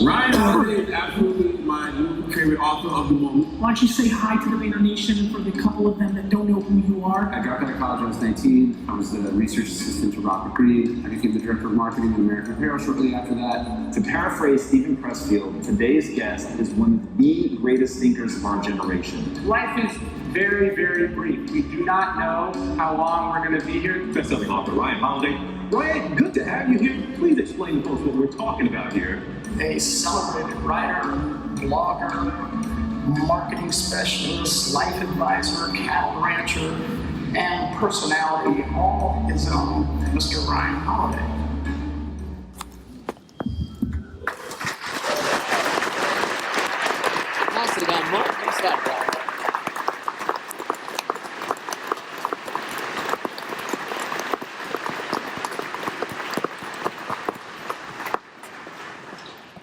Ryan Holiday is absolutely my new favorite author of the moment. Why don't you say hi to the Vayner Nation for the couple of them that don't know who you are? I dropped out of college when I was 19. I was the research assistant to Robert Greene. I became the director of marketing at American Apparel shortly after that. To paraphrase Stephen Pressfield, today's guest is one of the greatest thinkers of our generation. Life is very, very brief. We do not know how long we're going to be here. Bestselling author Ryan Holiday. Ryan, good to have you here. Please explain to folks what we're talking about here. A celebrated writer, blogger, marketing specialist, life advisor, cattle rancher, and personality all his own, Mr. Ryan Holiday. Nicely done, Mark. Thanks for that, Brad.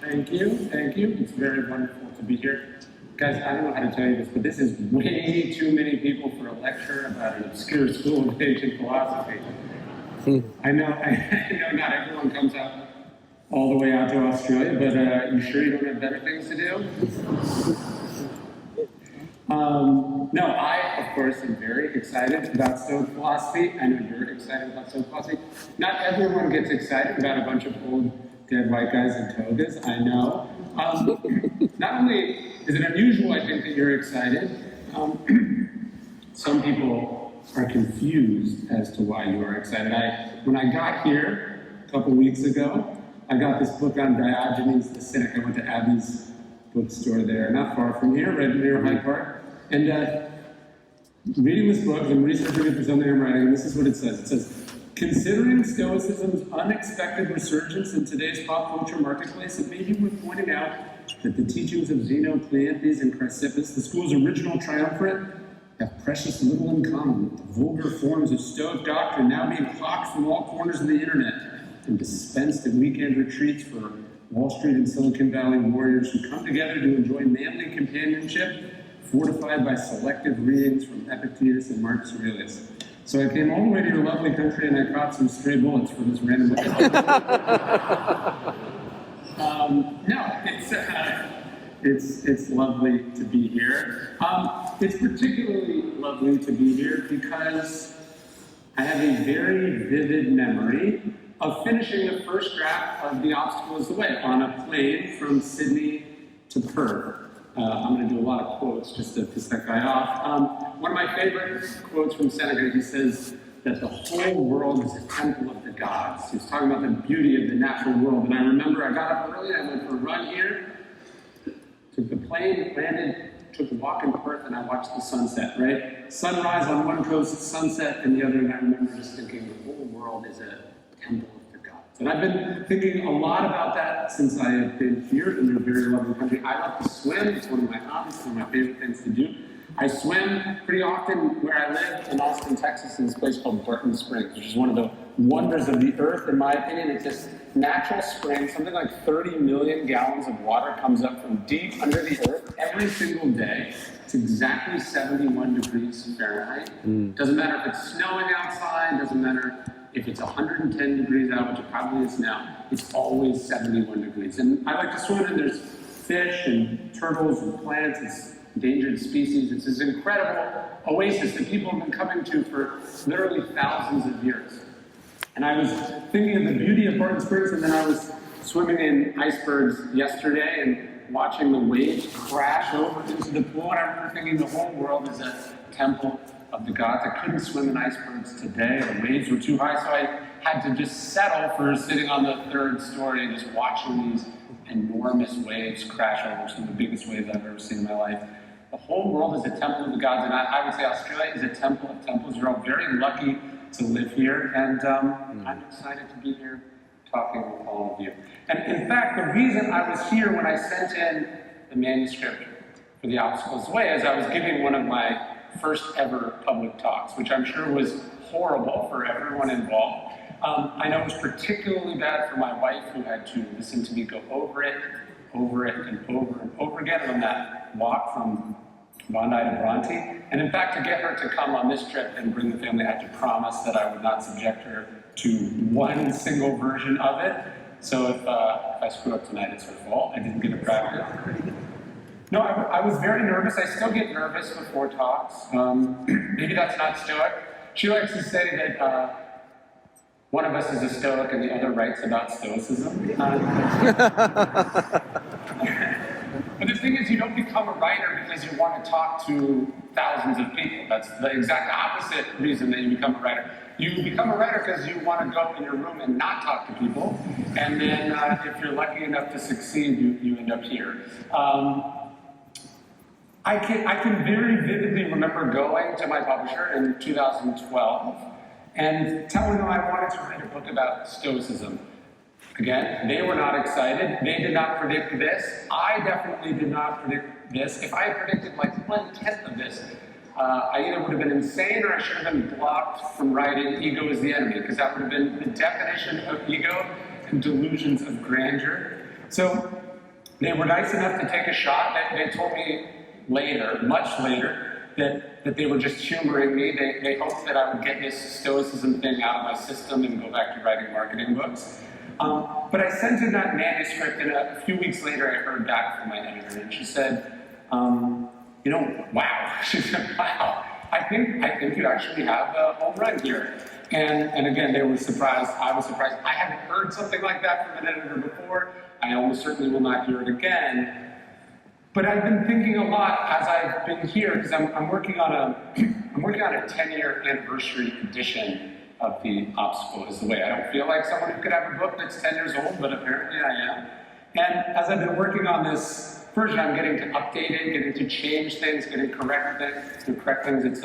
Thank you. It's very wonderful to be here. Guys, I don't know how to tell you this, but this is way too many people for a lecture about an obscure school of ancient philosophy. I know not everyone comes out all the way out to Australia, but you sure you don't have better things to do? No, I, of course, am very excited about Stoic philosophy. I know you're excited about Stoic philosophy. Not everyone gets excited about a bunch of old dead white guys in togas, I know. Not only is it unusual, I think, that you're excited, some people are confused as to why you are excited. When I got here a couple weeks ago, I got this book on Diogenes the Cynic. I went to Abbey's bookstore there, not far from here, right near Hyde Park. And reading this book, I'm researching it for something I'm writing, and this is what it says. It says, considering Stoicism's unexpected resurgence in today's pop culture marketplace, it may be worth pointing out that the teachings of Zeno, Cleanthes, and Chrysippus, the school's original triumvirate, have precious little in common with the vulgar forms of Stoic doctrine now being hawked from all corners of the internet and dispensed at weekend retreats for Wall Street and Silicon Valley warriors who come together to enjoy manly companionship, fortified by selective readings from Epictetus and Marcus Aurelius. So I came all the way to your lovely country and I caught some stray bullets from this random book. It's lovely to be here. It's particularly lovely to be here because I have a very vivid memory of finishing the first draft of The Obstacle is the Way on a plane from Sydney to Perth. I'm going to do a lot of quotes just to piss that guy off. One of my favorite quotes from Seneca, he says that the whole world is a temple of the gods. He's talking about the beauty of the natural world. And I remember I got up early, I went for a run here, took the plane, landed, took a walk in Perth, and I watched the sunset, right? Sunrise on one coast, sunset in the other, and I remember just thinking the whole world is a temple of the gods. And I've been thinking a lot about that since I have been here in a very lovely country. I love to swim. It's one of my hobbies, one of my favorite things to do. I swim pretty often where I live in Austin, Texas, in this place called Barton Springs, which is one of the wonders of the earth, in my opinion. It's this natural spring. Something like 30 million gallons of water comes up from deep under the earth every single day. It's exactly 71 degrees Fahrenheit. Doesn't matter if it's snowing outside, doesn't matter if it's 110 degrees out, which it probably is now, it's always 71 degrees. And I like to swim, and there's fish and turtles and plants. It's endangered species. It's this incredible oasis that people have been coming to for literally thousands of years. And I was thinking of the beauty of Barton Springs, and then I was swimming in icebergs yesterday and watching the waves crash over into the pool, and I remember thinking the whole world is a temple of the gods. I couldn't swim in icebergs today. The waves were too high, so I had to just settle for sitting on the third story and just watching these enormous waves crash over, some of the biggest waves I've ever seen in my life. The whole world is a temple of the gods, and I would say Australia is a temple of temples. You're all very lucky to live here, and I'm excited to be here talking with all of you. And in fact, the reason I was here when I sent in the manuscript for The Obstacle is the Way is I was giving one of my first ever public talks, which I'm sure was horrible for everyone involved. I know it was particularly bad for my wife, who had to listen to me go over it, and over and over again on that walk from Bondi to Bronte. And in fact, to get her to come on this trip and bring the family, I had to promise that I would not subject her to one single version of it. So if I screw up tonight, it's her fault. I didn't get a practice. No, I was very nervous. I still get nervous before talks. Maybe that's not Stoic. She likes to say that one of us is a Stoic and the other writes about Stoicism. But the thing is, you don't become a writer because you want to talk to thousands of people. That's the exact opposite reason that you become a writer. You become a writer because you want to go in your room and not talk to people. And then if you're lucky enough to succeed, you end up here. I can very vividly remember going to my publisher in 2012 and telling them I wanted to write a book about Stoicism. Again, they were not excited. They did not predict this. I definitely did not predict this. If I had predicted like 1/10 of this, I either would have been insane or I should have been blocked from writing Ego is the Enemy, because that would have been the definition of ego and delusions of grandeur. So they were nice enough to take a shot. They told me later, much later, that they were just humoring me. They hoped that I would get this Stoicism thing out of my system and go back to writing marketing books. But I sent in that manuscript, and a few weeks later I heard back from my editor, and she said, wow. She said, wow, I think you actually have a home run here. And again, they were surprised. I was surprised. I hadn't heard something like that from an editor before. I almost certainly will not hear it again. But I've been thinking a lot as I've been here, because I'm working on a 10-year anniversary edition of The Obstacle is the Way. I don't feel like someone who could have a book that's 10 years old, but apparently I am. And as I've been working on this version, I'm getting to update it, getting to change things, getting to correct things. It's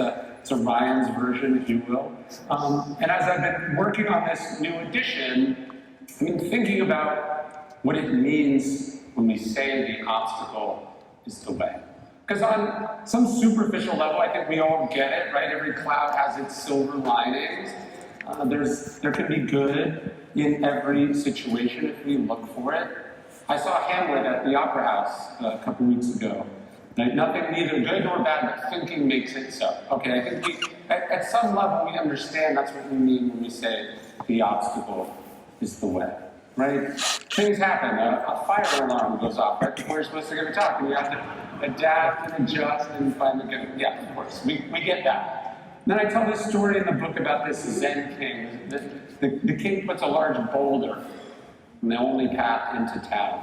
a Ryan's version, if you will. And as I've been working on this new edition, I've been thinking about what it means when we say the obstacle is the way. Because on some superficial level, I think we all get it, right? Every cloud has its silver linings. There can be good in every situation if we look for it. I saw Hamlet at the Opera House a couple weeks ago. Right? Nothing neither good nor bad, but thinking makes it so. Okay, I think at some level we understand that's what we mean when we say the obstacle is the way. Right? Things happen. A fire alarm goes off right before you're supposed to give a talk, and you have to adapt and adjust and finally get it. Yeah, of course, we get that. Then I tell this story in the book about this Zen king. The king puts a large boulder in the only path into town.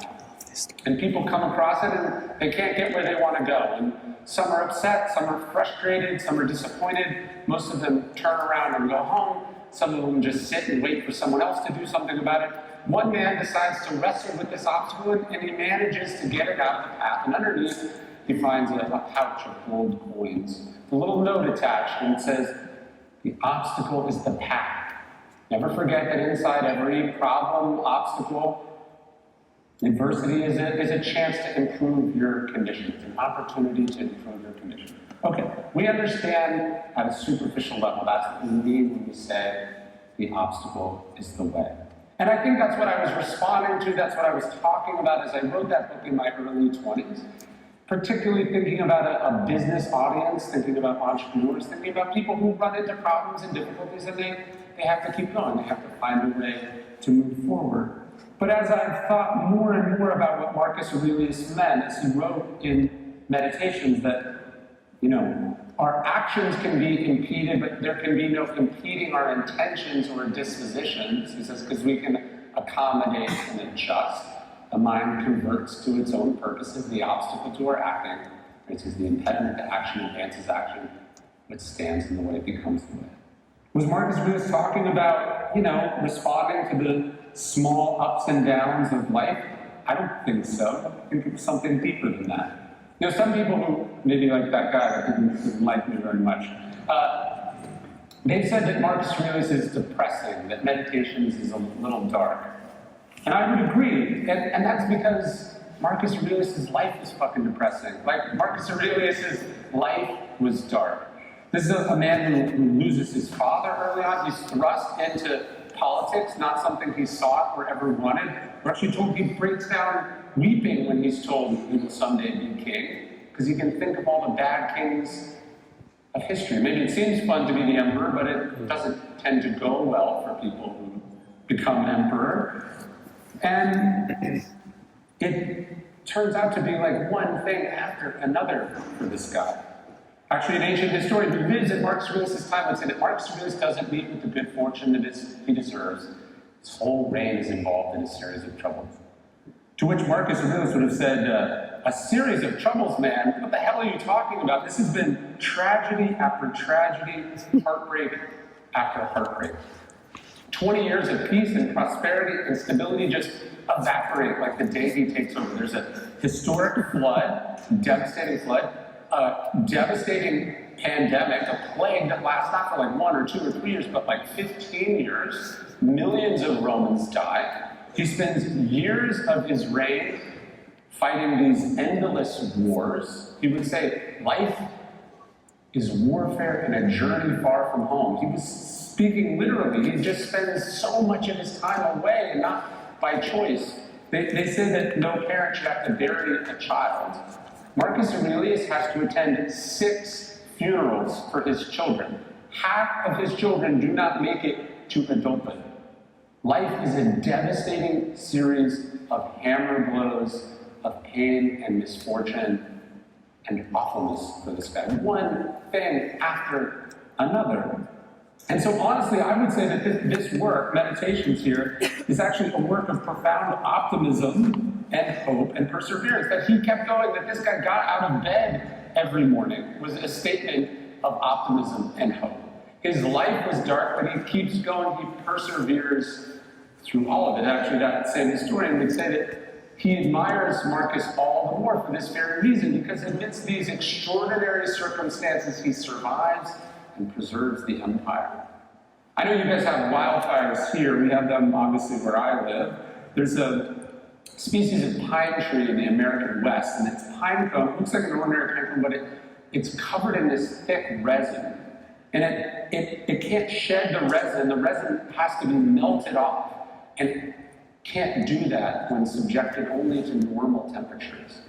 And people come across it and they can't get where they want to go. And some are upset, some are frustrated, some are disappointed. Most of them turn around and go home. Some of them just sit and wait for someone else to do something about it. One man decides to wrestle with this obstacle and he manages to get it out of the path. And underneath, he finds a pouch of gold coins. A little note attached, and it says, the obstacle is the path. Never forget that inside every problem, obstacle, adversity is a chance to improve your conditions, an opportunity to improve your condition. Okay, we understand at a superficial level, that's what we mean when we say the obstacle is the way. And I think that's what I was responding to, that's what I was talking about as I wrote that book in my early 20s. Particularly thinking about a business audience, thinking about entrepreneurs, thinking about people who run into problems and difficulties and they have to keep going, they have to find a way to move forward. But as I've thought more and more about what Marcus Aurelius meant, as he wrote in Meditations that, our actions can be impeded, but there can be no impeding our intentions or dispositions. He says, because we can accommodate and adjust. The mind converts to its own purposes. The obstacle to our acting, which is the impediment to action, advances action, which stands in the way, becomes the way. Was Marcus Aurelius talking about, responding to the small ups and downs of life? I don't think so. I think it was something deeper than that. Some people who, maybe like that guy that didn't like me very much, they've said that Marcus Aurelius is depressing, that Meditations is a little dark. And I would agree, and that's because Marcus Aurelius' life is fucking depressing. Like, Marcus Aurelius' life was dark. This is a man who loses his father early on. He's thrust into politics, not something he sought or ever wanted. We're actually told he breaks down weeping when he's told he will someday be king, because he can think of all the bad kings of history. Maybe it seems fun to be the emperor, but it doesn't tend to go well for people who become emperor. And it turns out to be like one thing after another for this guy. Actually, an ancient historian who lives in Marcus Aurelius' time would say that Marcus Aurelius doesn't meet with the good fortune that he deserves. His whole reign is involved in a series of troubles. To which Marcus Aurelius would have said, a series of troubles, man? What the hell are you talking about? This has been tragedy after tragedy, heartbreak after heartbreak. 20 years of peace and prosperity and stability just evaporate like the day he takes over. There's a historic flood, devastating flood, a devastating pandemic, a plague that lasts not for like 1 or 2 or 3 years, but like 15 years. Millions of Romans die. He spends years of his reign fighting these endless wars. He would say, life is warfare and a journey far from home. He was speaking literally. He just spends so much of his time away, and not by choice. They say that no parent should have to bury a child. Marcus Aurelius has to attend 6 funerals for his children. Half of his children do not make it to adulthood. Life is a devastating series of hammer blows of pain and misfortune and awfulness for this guy. One thing after another. And so honestly, I would say that this work, Meditations here, is actually a work of profound optimism and hope and perseverance. That he kept going, that this guy got out of bed every morning was a statement of optimism and hope. His life was dark, but he keeps going, he perseveres through all of it. Actually, that same historian would say that he admires Marcus all the more for this very reason, because amidst these extraordinary circumstances, he survives and preserves the empire. I know you guys have wildfires here. We have them obviously where I live. There's a species of pine tree in the American West, and its pine cone, it looks like an ordinary pine cone, but it's covered in this thick resin. And it can't shed the resin. The resin has to be melted off. And it can't do that when subjected only to normal temperatures.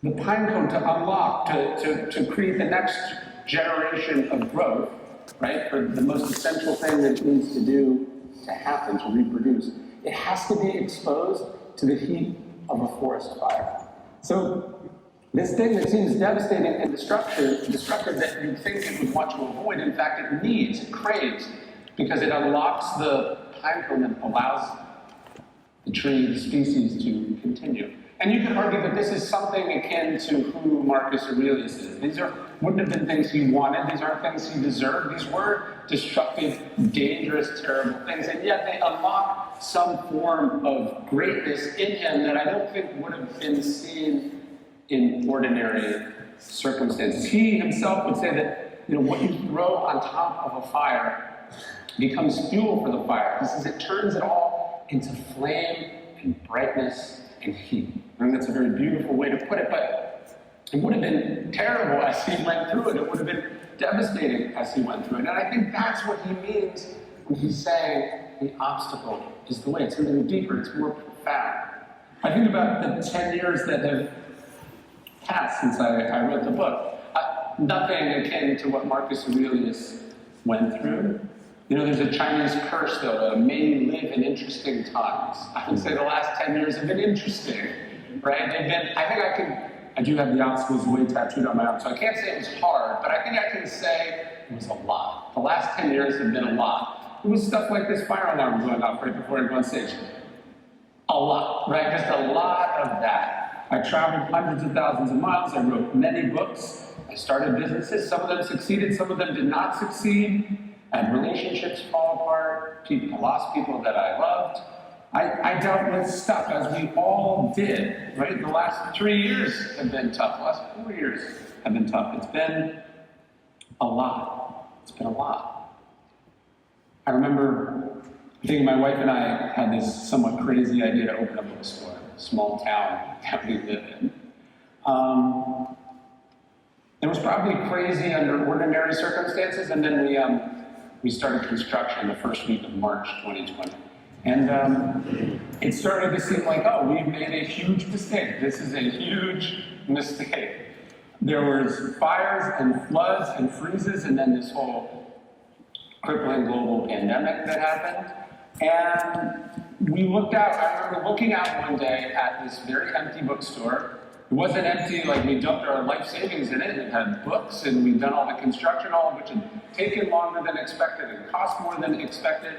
The pine cone, to unlock, to create the next generation of growth, right, for the most essential thing that it needs to do to happen, to reproduce, it has to be exposed to the heat of a forest fire. So this thing that seems devastating and destructive that you'd think it would want to avoid, in fact, it craves, because it unlocks the pine cone and allows the tree, the species, to continue. And you could argue that this is something akin to who Marcus Aurelius is. These wouldn't have been things he wanted. These aren't things he deserved. These were destructive, dangerous, terrible things. And yet they unlock some form of greatness in him that I don't think would have been seen in ordinary circumstances. He himself would say that, what you throw on top of a fire becomes fuel for the fire. He says it turns it all into flame and brightness and heat. I think that's a very beautiful way to put it, but it would have been terrible as he went through it. It would have been devastating as he went through it. And I think that's what he means when he's saying the obstacle is the way. It's something deeper, it's more profound. I think about the 10 years that have passed since I wrote the book. Nothing akin to what Marcus Aurelius went through. There's a Chinese curse, though, may live in interesting times. I would say the last 10 years have been interesting, right? I do have the obstacles way tattooed on my arm, so I can't say it was hard, but I think I can say it was a lot. The last 10 years have been a lot. It was stuff like this fire alarm going off right before I go on stage. A lot, right? Just a lot of that. I traveled hundreds of thousands of miles. I wrote many books. I started businesses. Some of them succeeded, some of them did not succeed. I had relationships fall apart. I lost people that I loved. I dealt with stuff, as we all did, right? The last 3 years have been tough. The last 4 years have been tough. It's been a lot. It's been a lot. I remember thinking my wife and I had this somewhat crazy idea to open a bookstore in a small town that we live in. It was probably crazy under ordinary circumstances, and then we started construction the first week of March 2020. And it started to seem like, we've made a huge mistake. This is a huge mistake. There was fires and floods and freezes, and then this whole crippling global pandemic that happened. And we looked out, I remember looking out one day at this very empty bookstore. It wasn't empty like we dumped our life savings in it. It had books and we'd done all the construction, all of which had taken longer than expected and cost more than expected.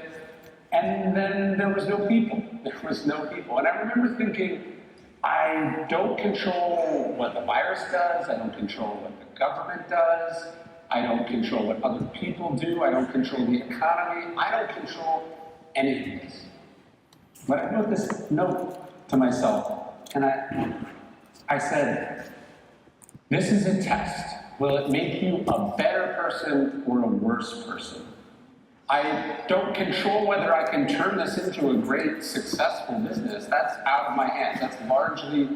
And then there was no people. There was no people. And I remember thinking, I don't control what the virus does. I don't control what the government does. I don't control what other people do. I don't control the economy. I don't control any of this. But I wrote this note to myself, and I said, this is a test. Will it make you a better person or a worse person? I don't control whether I can turn this into a great, successful business. That's out of my hands. That's largely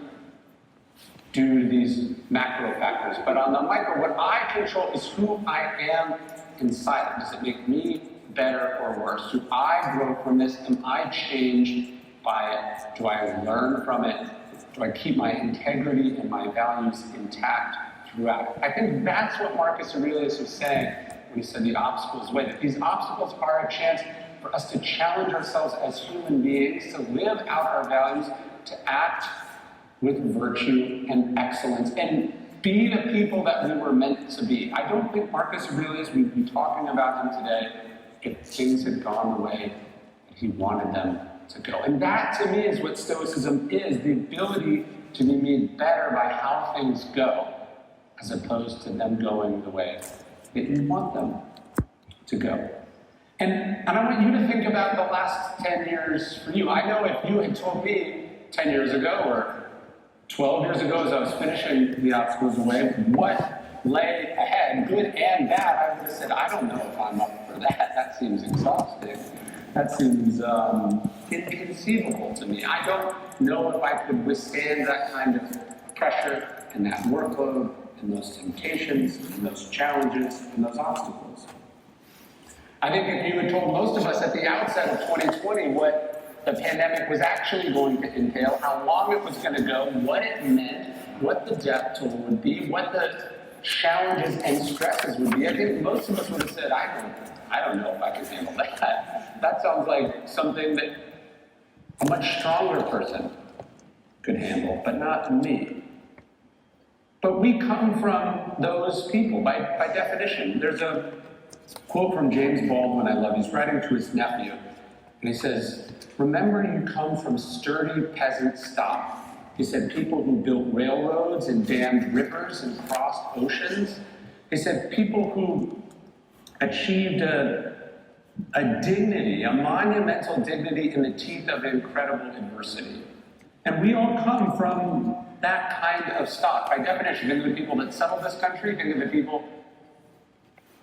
due to these macro factors. But on the micro, what I control is who I am inside. Does it make me better or worse? Do I grow from this? Am I changed by it? Do I learn from it? Do I keep my integrity and my values intact throughout? I think that's what Marcus Aurelius was saying when he said the obstacles away. That these obstacles are a chance for us to challenge ourselves as human beings, to live out our values, to act with virtue and excellence, and be the people that we were meant to be. I don't think Marcus Aurelius, we'd be talking about him today if things had gone the way that he wanted them to go. And that, to me, is what Stoicism is, the ability to be made better by how things go, as opposed to them going the way that you want them to go. And I want you to think about the last 10 years for you. I know if you had told me 10 years ago or 12 years ago as I was finishing The Obstacles Away, what lay ahead, good and bad, I would have said, I don't know if I'm up for that. That seems exhausting. That seems inconceivable to me. I don't know if I could withstand that kind of pressure and that workload and those temptations and those challenges and those obstacles. I think if you had told most of us at the outset of 2020 what the pandemic was actually going to entail, how long it was going to go, what it meant, what the death toll would be, what the challenges and stresses would be, I think most of us would have said, I don't know if I can handle that. That sounds like something that a much stronger person could handle, but not me. But we come from those people by definition. There's a quote from James Baldwin I love. He's writing to his nephew, and he says, remember you come from sturdy peasant stock. He said people who built railroads and dammed rivers and crossed oceans. He said people who achieved a dignity, a monumental dignity in the teeth of incredible adversity. And we all come from that kind of stock. By definition, think of the people that settled this country, think of the people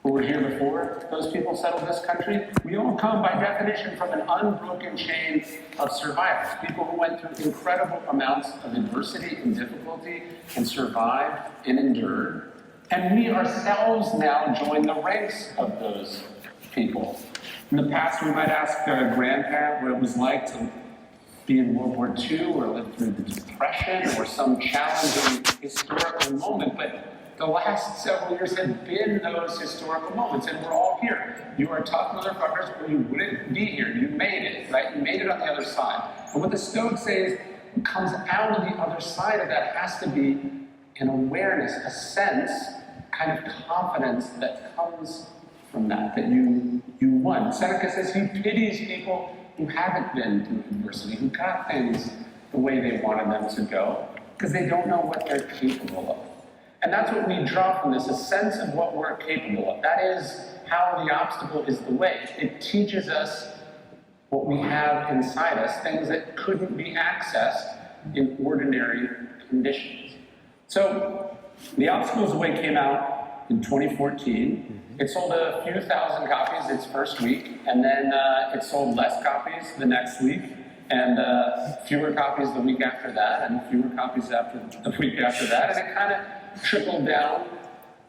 who were here before those people settled this country. We all come, by definition, from an unbroken chain of survivors, people who went through incredible amounts of adversity and difficulty and survived and endured. And we ourselves now join the ranks of those people. In the past, we might ask a grandparent what it was like to be in World War II or live through the Depression or some challenging historical moment, but the last several years have been those historical moments, and we're all here. You are tough motherfuckers, or you wouldn't be here. You made it, right? You made it on the other side. And what the Stoics say is, what comes out of the other side of that has to be an awareness, a sense, kind of confidence that comes from that you won. Seneca says he pities people who haven't been through adversity, who got things the way they wanted them to go, because they don't know what they're capable of. And that's what we draw from this, a sense of what we're capable of. That is how the obstacle is the way. It teaches us what we have inside us, things that couldn't be accessed in ordinary conditions. So, The Obstacles Away came out in 2014. It sold a few thousand copies its first week, and then it sold less copies the next week, and fewer copies the week after that, and fewer copies after the week after that, and it kind of trickled down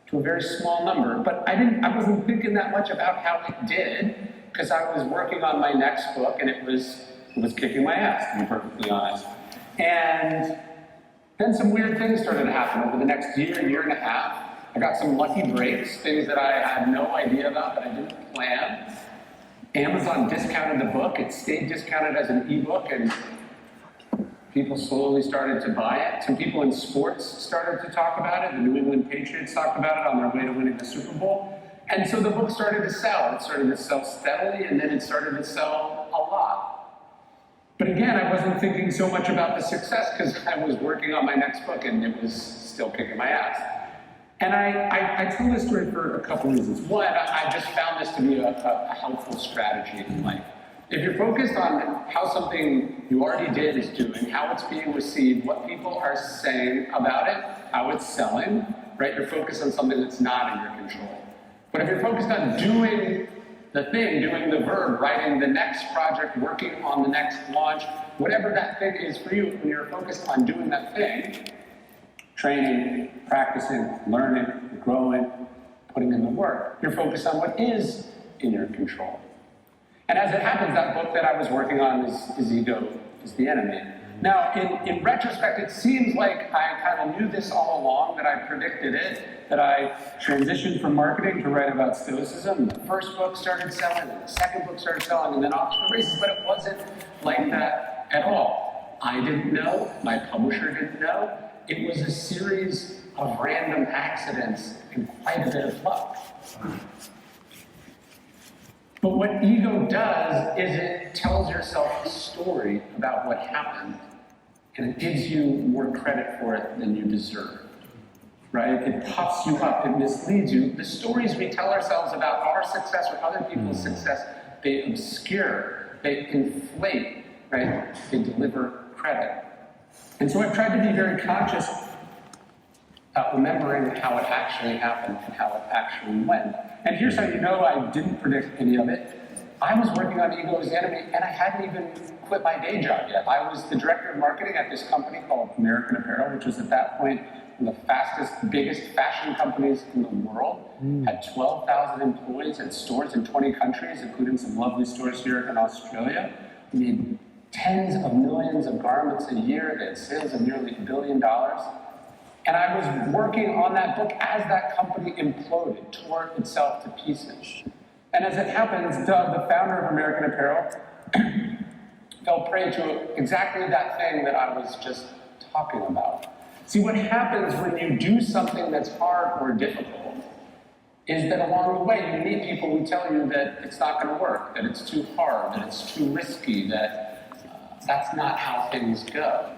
to a very small number. But I wasn't thinking that much about how it did, because I was working on my next book, and it was kicking my ass, to be perfectly honest. And then some weird things started to happen over the next year and a half. I got some lucky breaks, things that I had no idea about, that I didn't plan. Amazon discounted the book. It stayed discounted as an ebook, and people slowly started to buy it. Some people in sports started to talk about it. The New England Patriots talked about it on their way to winning the Super Bowl. And so the book started to sell. It started to sell steadily, and then it started to sell a lot. But again, I wasn't thinking so much about the success because I was working on my next book, and it was still kicking my ass. And I tell this story for a couple reasons. One, I just found this to be a helpful strategy in life. If you're focused on how something you already did is doing, how it's being received, what people are saying about it, how it's selling, right? You're focused on something that's not in your control. But if you're focused on doing the thing, doing the verb, writing the next project, working on the next launch, whatever that thing is for you, when you're focused on doing that thing, training, practicing, learning, growing, putting in the work, you're focused on what is in your control. And as it happens, that book that I was working on is Ego is the Enemy. Now, in retrospect, it seems like I kind of knew this all along, that I predicted it, that I transitioned from marketing to write about Stoicism. The first book started selling, and the second book started selling, and then off to the races, but it wasn't like that at all. I didn't know, my publisher didn't know. It was a series of random accidents and quite a bit of luck. But what ego does is it tells yourself a story about what happened, and it gives you more credit for it than you deserve, right? It puffs you up, it misleads you. The stories we tell ourselves about our success or other people's success, they obscure, they inflate, right? They deliver credit. And so I've tried to be very conscious about remembering how it actually happened and how it actually went. And here's how you know I didn't predict any of it. I was working on Ego is the Enemy, and I hadn't even quit my day job yet. I was the director of marketing at this company called American Apparel, which was at that point one of the fastest, biggest fashion companies in the world. Had 12,000 employees, had stores in 20 countries, including some lovely stores here in Australia. We made tens of millions of garments a year. They had sales of nearly $1 billion. And I was working on that book as that company imploded, tore itself to pieces. And as it happens, Doug, the founder of American Apparel, fell prey to exactly that thing that I was just talking about. See, what happens when you do something that's hard or difficult is that along the way you meet people who tell you that it's not going to work, that it's too hard, that it's too risky, that that's not how things go.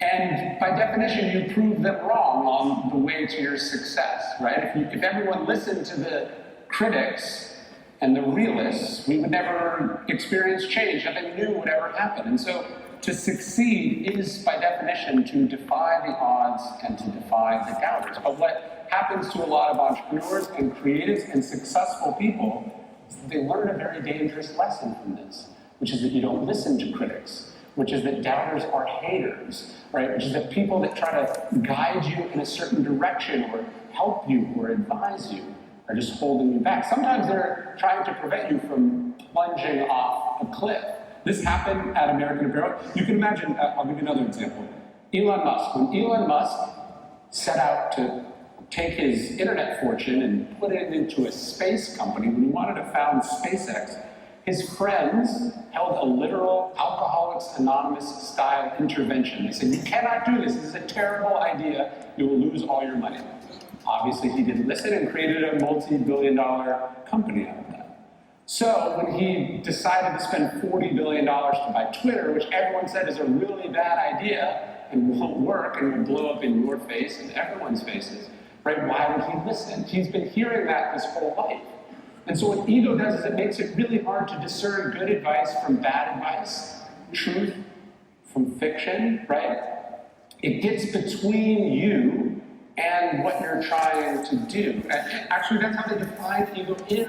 And by definition, you prove them wrong on the way to your success, right? If everyone listened to the critics and the realists, we would never experience change. Nothing new would ever happen. And so to succeed is, by definition, to defy the odds and to defy the doubters. But what happens to a lot of entrepreneurs and creatives and successful people is that they learn a very dangerous lesson from this, which is that you don't listen to critics, which is that doubters are haters, right? Which is that people that try to guide you in a certain direction or help you or advise you are just holding you back. Sometimes they're trying to prevent you from plunging off a cliff. This happened at American Apparel. You can imagine, I'll give you another example. Elon Musk. When Elon Musk set out to take his internet fortune and put it into a space company, when he wanted to found SpaceX, his friends held a literal Alcoholics Anonymous style intervention. They said, you cannot do this. This is a terrible idea. You will lose all your money. Obviously, he didn't listen and created a multi-billion-dollar company out of that. So when he decided to spend $40 billion to buy Twitter, which everyone said is a really bad idea and won't work and will blow up in your face and everyone's faces, right? Why would he listen? He's been hearing that his whole life. And so what ego does is it makes it really hard to discern good advice from bad advice, truth from fiction, right? It gets between you and what you're trying to do. Actually, that's how they define ego in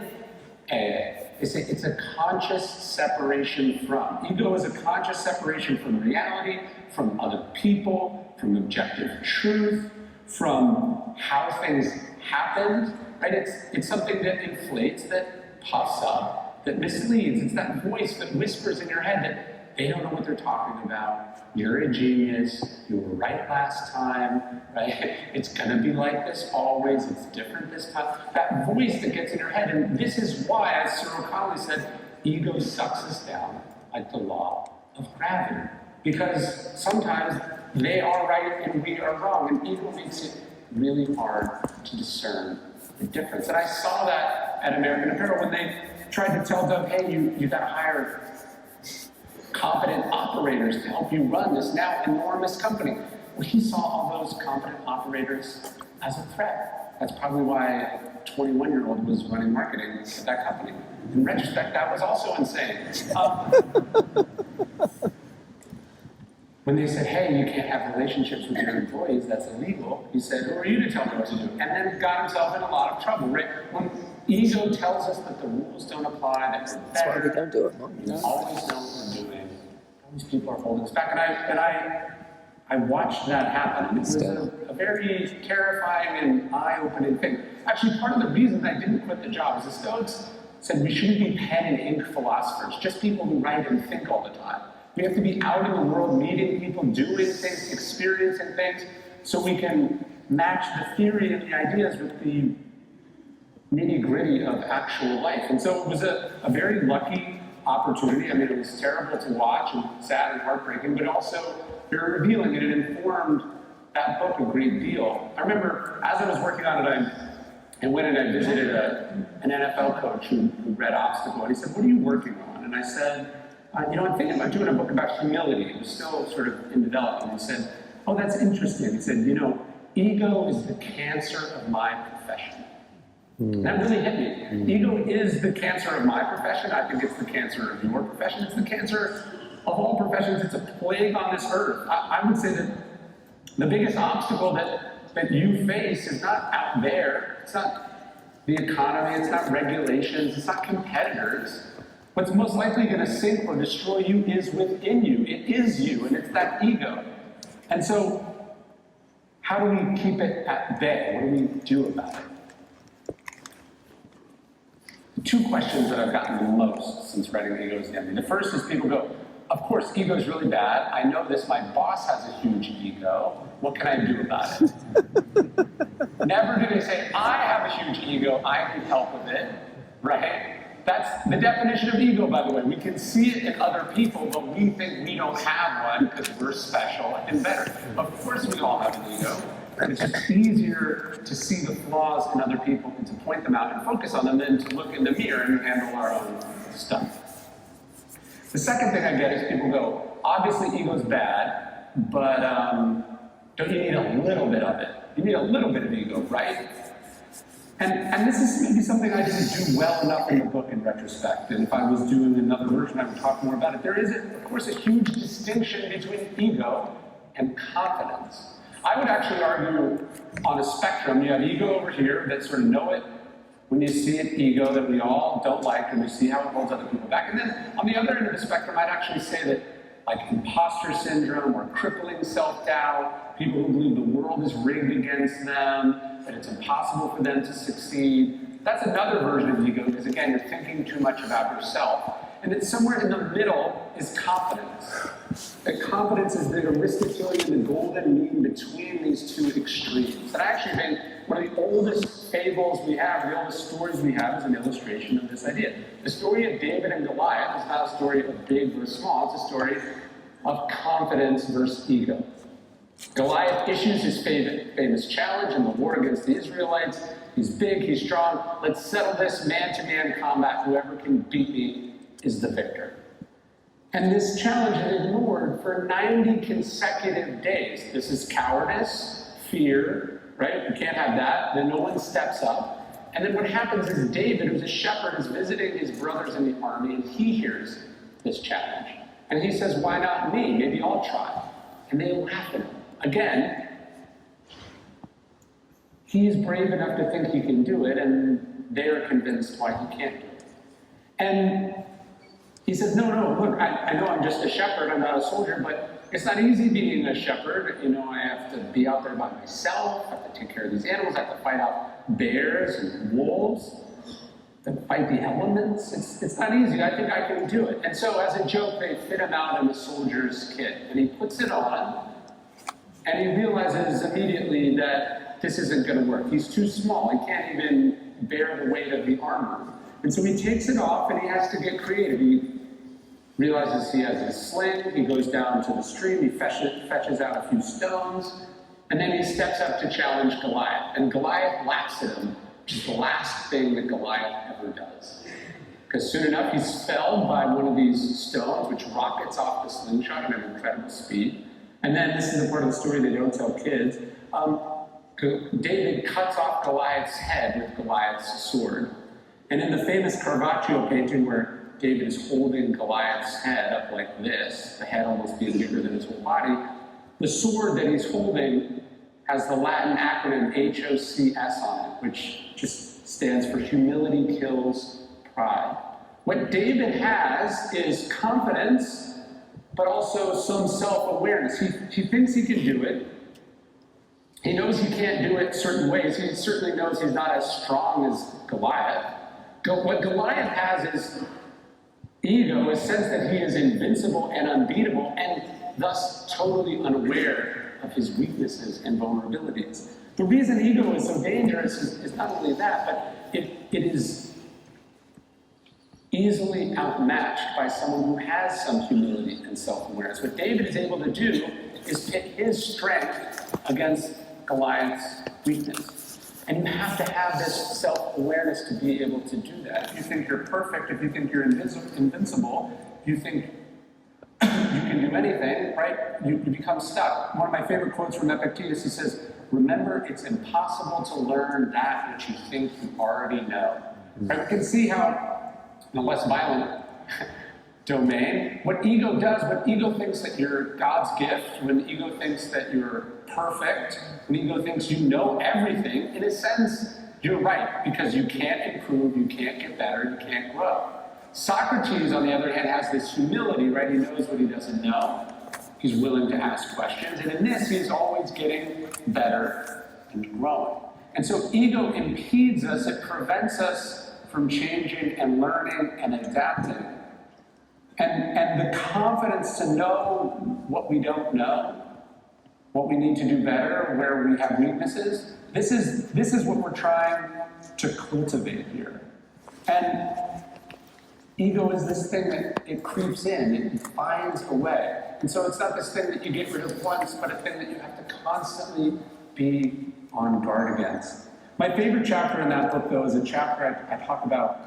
AA. It's a conscious separation from. Ego is a conscious separation from reality, from other people, from objective truth, from how things happened. Right? It's something that inflates, that puffs up, that misleads. It's that voice that whispers in your head that they don't know what they're talking about. You're a genius. You were right last time. Right? It's going to be like this always. It's different this time. That voice that gets in your head. And this is why, as Circulate said, ego sucks us down like the law of gravity. Because sometimes they are right and we are wrong, and ego makes it really hard to discern the difference. And I saw that at American Apparel when they tried to tell Doug, hey, you got to hire competent operators to help you run this now enormous company. Well, he saw all those competent operators as a threat. That's probably why a 21-year-old was running marketing at that company. In retrospect, that was also insane. When they said, hey, you can't have relationships with your employees, that's illegal, he said, who are you to tell me what to do? And then got himself in a lot of trouble, right? When ego tells us that the rules don't apply, that we're better, That's why we don't do it, Mom. we always know what we're doing. All these people are holding us back. And I watched that happen. And it was a very terrifying and eye-opening thing. Actually, part of the reason I didn't quit the job is the Stoics said we shouldn't be pen and ink philosophers, just people who write and think all the time. We have to be out in the world, meeting people, doing things, experiencing things, so we can match the theory and the ideas with the nitty-gritty of actual life. And so it was a very lucky opportunity. I mean, it was terrible to watch and sad and heartbreaking, but also very revealing, and it informed that book a great deal. I remember as I was working on it, I went and I visited an NFL coach who read Obstacle, and he said, what are you working on? And I said, I'm thinking about doing a book about humility. It was still sort of in development. He said, oh, that's interesting. He said, ego is the cancer of my profession. That really hit me. Ego is the cancer of my profession. I think it's the cancer of your profession. It's the cancer of all professions. It's a plague on this earth. I would say that the biggest obstacle that you face is not out there. It's not the economy. It's not regulations. It's not competitors. What's most likely going to sink or destroy you is within you. It is you, and it's that ego. And so, how do we keep it at bay? What do we do about it? Two questions that I've gotten the most since writing Ego is the Enemy. The first is people go, of course, ego is really bad. I know this. My boss has a huge ego. What can I do about it? Never do they say, I have a huge ego. I can help with it, right? That's the definition of ego, by the way. We can see it in other people, but we think we don't have one because we're special and better. Of course we all have an ego. And it's just easier to see the flaws in other people and to point them out and focus on them than to look in the mirror and handle our own stuff. The second thing I get is people go, obviously ego's bad, but don't you need a little bit of it? You need a little bit of ego, right? And this is maybe something I didn't do well enough in the book in retrospect, and if I was doing another version, I would talk more about it. There is, of course, a huge distinction between ego and confidence. I would actually argue on a spectrum, you have ego over here that sort of know it when you see it, ego that we all don't like, and we see how it holds other people back. And then on the other end of the spectrum, I'd actually say that like imposter syndrome or crippling self-doubt, people who believe the world is rigged against them, that it's impossible for them to succeed. That's another version of ego, because again, you're thinking too much about yourself. And then somewhere in the middle is confidence. That confidence is the Aristotelian, the golden mean between these two extremes. And I actually think one of the oldest fables we have, the oldest stories we have, is an illustration of this idea. The story of David and Goliath is not a story of big versus small, it's a story of confidence versus ego. Goliath issues his famous challenge in the war against the Israelites. He's big, he's strong. Let's settle this man-to-man combat. Whoever can beat me is the victor. And this challenge is ignored for 90 consecutive days. This is cowardice, fear, right? We can't have that. Then no one steps up. And then what happens is David, who's a shepherd, is visiting his brothers in the army, and he hears this challenge. And he says, why not me? Maybe I'll try. And they laugh at him. Again, he is brave enough to think he can do it, and they are convinced why he can't do it. And he says, no, look, I know I'm just a shepherd, I'm not a soldier, but it's not easy being a shepherd. I have to be out there by myself, I have to take care of these animals, I have to fight out bears and wolves, to fight the elements. It's not easy, I think I can do it. And so as a joke, they fit him out in a soldier's kit, and he puts it on, and he realizes immediately that this isn't going to work. He's too small, he can't even bear the weight of the armor. And so he takes it off and he has to get creative. He realizes he has his sling, he goes down to the stream, he fetches out a few stones, and then he steps up to challenge Goliath. And Goliath laughs at him, which is the last thing that Goliath ever does. Because soon enough, he's felled by one of these stones, which rockets off the slingshot at an incredible speed. And then, this is the part of the story they don't tell kids, David cuts off Goliath's head with Goliath's sword. And in the famous Caravaggio painting where David is holding Goliath's head up like this, the head almost being bigger than his whole body, the sword that he's holding has the Latin acronym HOCS on it, which just stands for humility kills pride. What David has is confidence, but also some self-awareness. He thinks he can do it. He knows he can't do it certain ways. He certainly knows he's not as strong as Goliath. What Goliath has is ego, a sense that he is invincible and unbeatable, and thus totally unaware of his weaknesses and vulnerabilities. The reason ego is so dangerous is not only that, but it is easily outmatched by someone who has some humility and self-awareness. What David is able to do is pit his strength against Goliath's weakness. And you have to have this self-awareness to be able to do that. If you think you're perfect, if you think you're invincible, you think you can do anything, right? You become stuck. One of my favorite quotes from Epictetus, he says, "Remember, it's impossible to learn that which you think you already know." Right? We can see how, in a less violent domain, what ego does, when ego thinks that you're God's gift, when ego thinks that you're perfect, when ego thinks you know everything, in a sense, you're right, because you can't improve, you can't get better, you can't grow. Socrates, on the other hand, has this humility, right? He knows what he doesn't know. He's willing to ask questions, and in this, he's always getting better and growing. And so ego impedes us, it prevents us from changing and learning and adapting. And the confidence to know what we don't know, what we need to do better, where we have weaknesses, this is what we're trying to cultivate here. And ego is this thing that it creeps in, it finds a way. And so it's not this thing that you get rid of once, but a thing that you have to constantly be on guard against. My favorite chapter in that book, though, is a chapter I talk about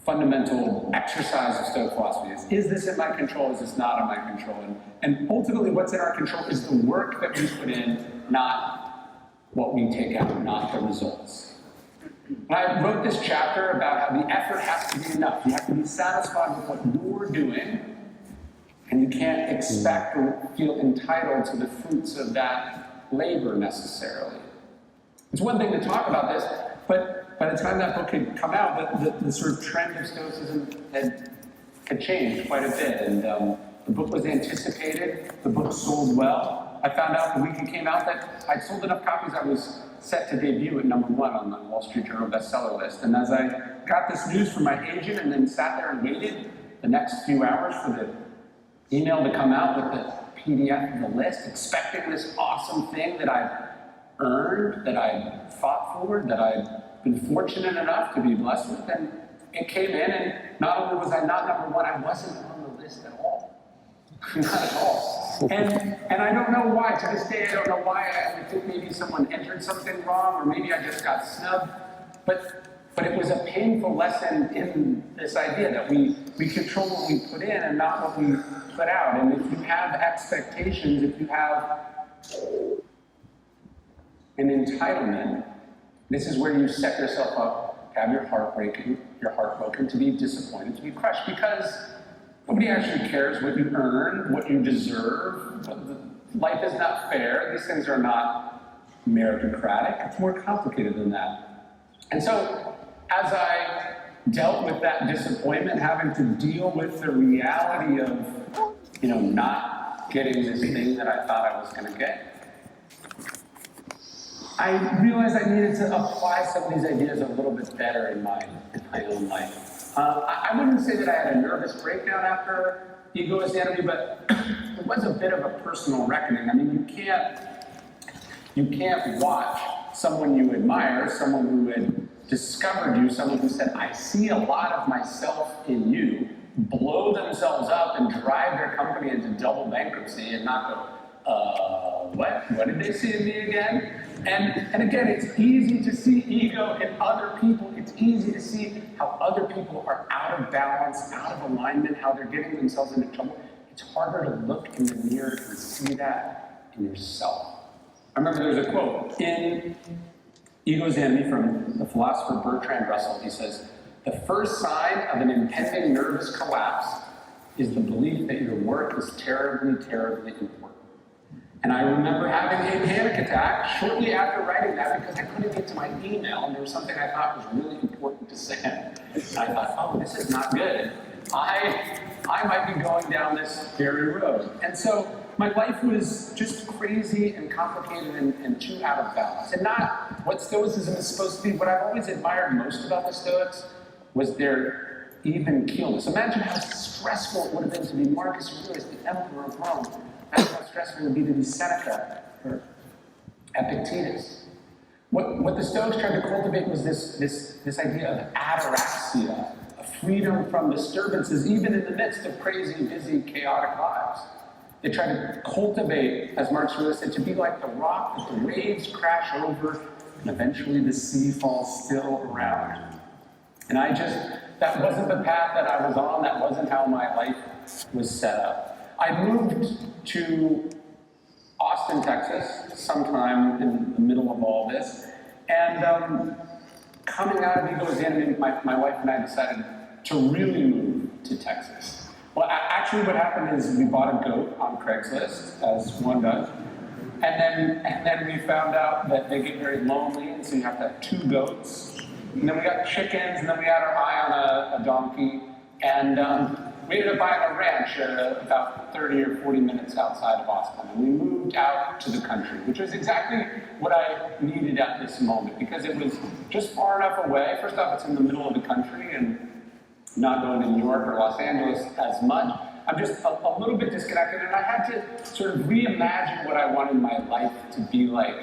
fundamental exercise of Stoic philosophy. Is this in my control? Is this not in my control? And ultimately, what's in our control is the work that we put in, not what we take out, not the results. And I wrote this chapter about how the effort has to be enough. You have to be satisfied with what you're doing, and you can't expect or feel entitled to the fruits of that labor necessarily. It's one thing to talk about this, but by the time that book had come out, the sort of trend of Stoicism had changed quite a bit. And the book was anticipated, the book sold well. I found out the week it came out that I'd sold enough copies I was set to debut at #1 on the Wall Street Journal bestseller list. And as I got this news from my agent and then sat there and waited the next few hours for the email to come out with the PDF of the list, expecting this awesome thing that I'd earned, that I'd fought for, that I'd been fortunate enough to be blessed with, and it came in, and not only was I not #1, I wasn't on the list at all. Not at all. And I don't know why. To this day, I don't know why. I think maybe someone entered something wrong, or maybe I just got snubbed. But it was a painful lesson in this idea that we control what we put in and not what we put out. And if you have expectations, if you have an entitlement, this is where you set yourself up to have your heart broken, to be disappointed, to be crushed, because nobody actually cares what you earn, what you deserve. Life is not fair. These things are not meritocratic. It's more complicated than that. And so, as I dealt with that disappointment, having to deal with the reality of, not getting this thing that I thought I was going to get, I realized I needed to apply some of these ideas a little bit better in my own life. I wouldn't say that I had a nervous breakdown after Ego is the Enemy, but it was a bit of a personal reckoning. I mean, you can't watch someone you admire, someone who had discovered you, someone who said, I see a lot of myself in you, blow themselves up and drive their company into double bankruptcy and not go, what did they see in me again? And again, it's easy to see ego in other people. It's easy to see how other people are out of balance, out of alignment, how they're getting themselves into trouble. It's harder to look in the mirror and see that in yourself. I remember there's a quote in Ego's Enemy from the philosopher Bertrand Russell. He says, the first sign of an impending nervous collapse is the belief that your work is terribly, terribly important. And I remember having a panic attack shortly after writing that because I couldn't get to my email and there was something I thought was really important to send. And I thought, oh, this is not good. I might be going down this very road. And so my life was just crazy and complicated and too out of balance. And not what Stoicism is supposed to be. What I've always admired most about the Stoics was their even keelness. Imagine how stressful it would have been to be Marcus Aurelius, the emperor of Rome. Imagine how stressful it would be to be Seneca or Epictetus. What the Stoics tried to cultivate was this idea of ataraxia, a freedom from disturbances, even in the midst of crazy, busy, chaotic lives. They tried to cultivate, as Marcus Aurelius said, to be like the rock that the waves crash over and eventually the sea falls still around. And that wasn't the path that I was on, that wasn't how my life was set up. I moved to Austin, Texas, sometime in the middle of all this, and coming out of Ego's Enemy, my wife and I decided to really move to Texas. Well, actually what happened is we bought a goat on Craigslist, as one does, and then we found out that they get very lonely, and so you have to have 2 goats. And then we got chickens, and then we had our eye on a donkey, and we ended up buying a ranch about 30 or 40 minutes outside of Austin. And we moved out to the country, which was exactly what I needed at this moment, because it was just far enough away. First off, it's in the middle of the country, and not going to New York or Los Angeles as much. I'm just a little bit disconnected, and I had to sort of reimagine what I wanted my life to be like,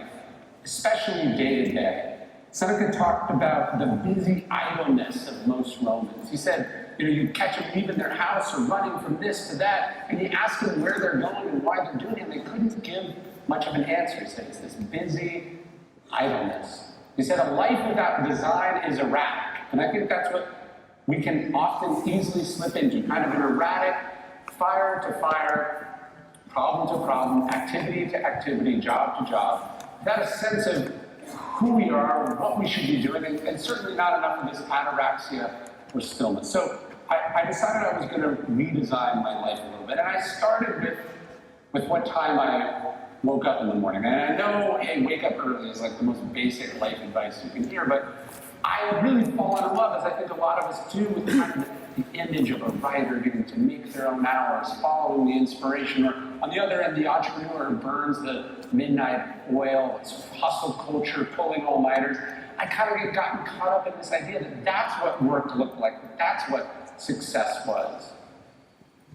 especially day to day. Seneca talked about the busy idleness of most Romans. He said, you catch them leaving their house or running from this to that, and you ask them where they're going and why they're doing it, and they couldn't give much of an answer. He said, it's this busy idleness. He said, a life without design is erratic. And I think that's what we can often easily slip into, kind of an erratic, fire to fire, problem to problem, activity to activity, job to job, without a sense of who we are, what we should be doing, and certainly not enough of this ataraxia or stillness. So I decided I was going to redesign my life a little bit, and I started with what time I woke up in the morning. And I know, hey, wake up early is like the most basic life advice you can hear, but I have really fallen in love, as I think a lot of us do, with kind of the image of a writer getting to make their own hours, following the inspiration, or on the other end, the entrepreneur who burns the midnight oil, it's hustle culture, pulling all-nighters. I kind of get gotten caught up in this idea that that's what work looked like, that that's what success was.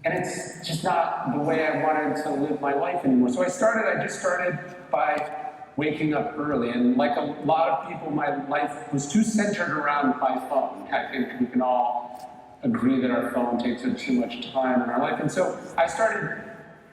And it's just not the way I wanted to live my life anymore. So I just started by waking up early, and like a lot of people, my life was too centered around my phone. I think we can all agree that our phone takes up too much time in our life. And so I started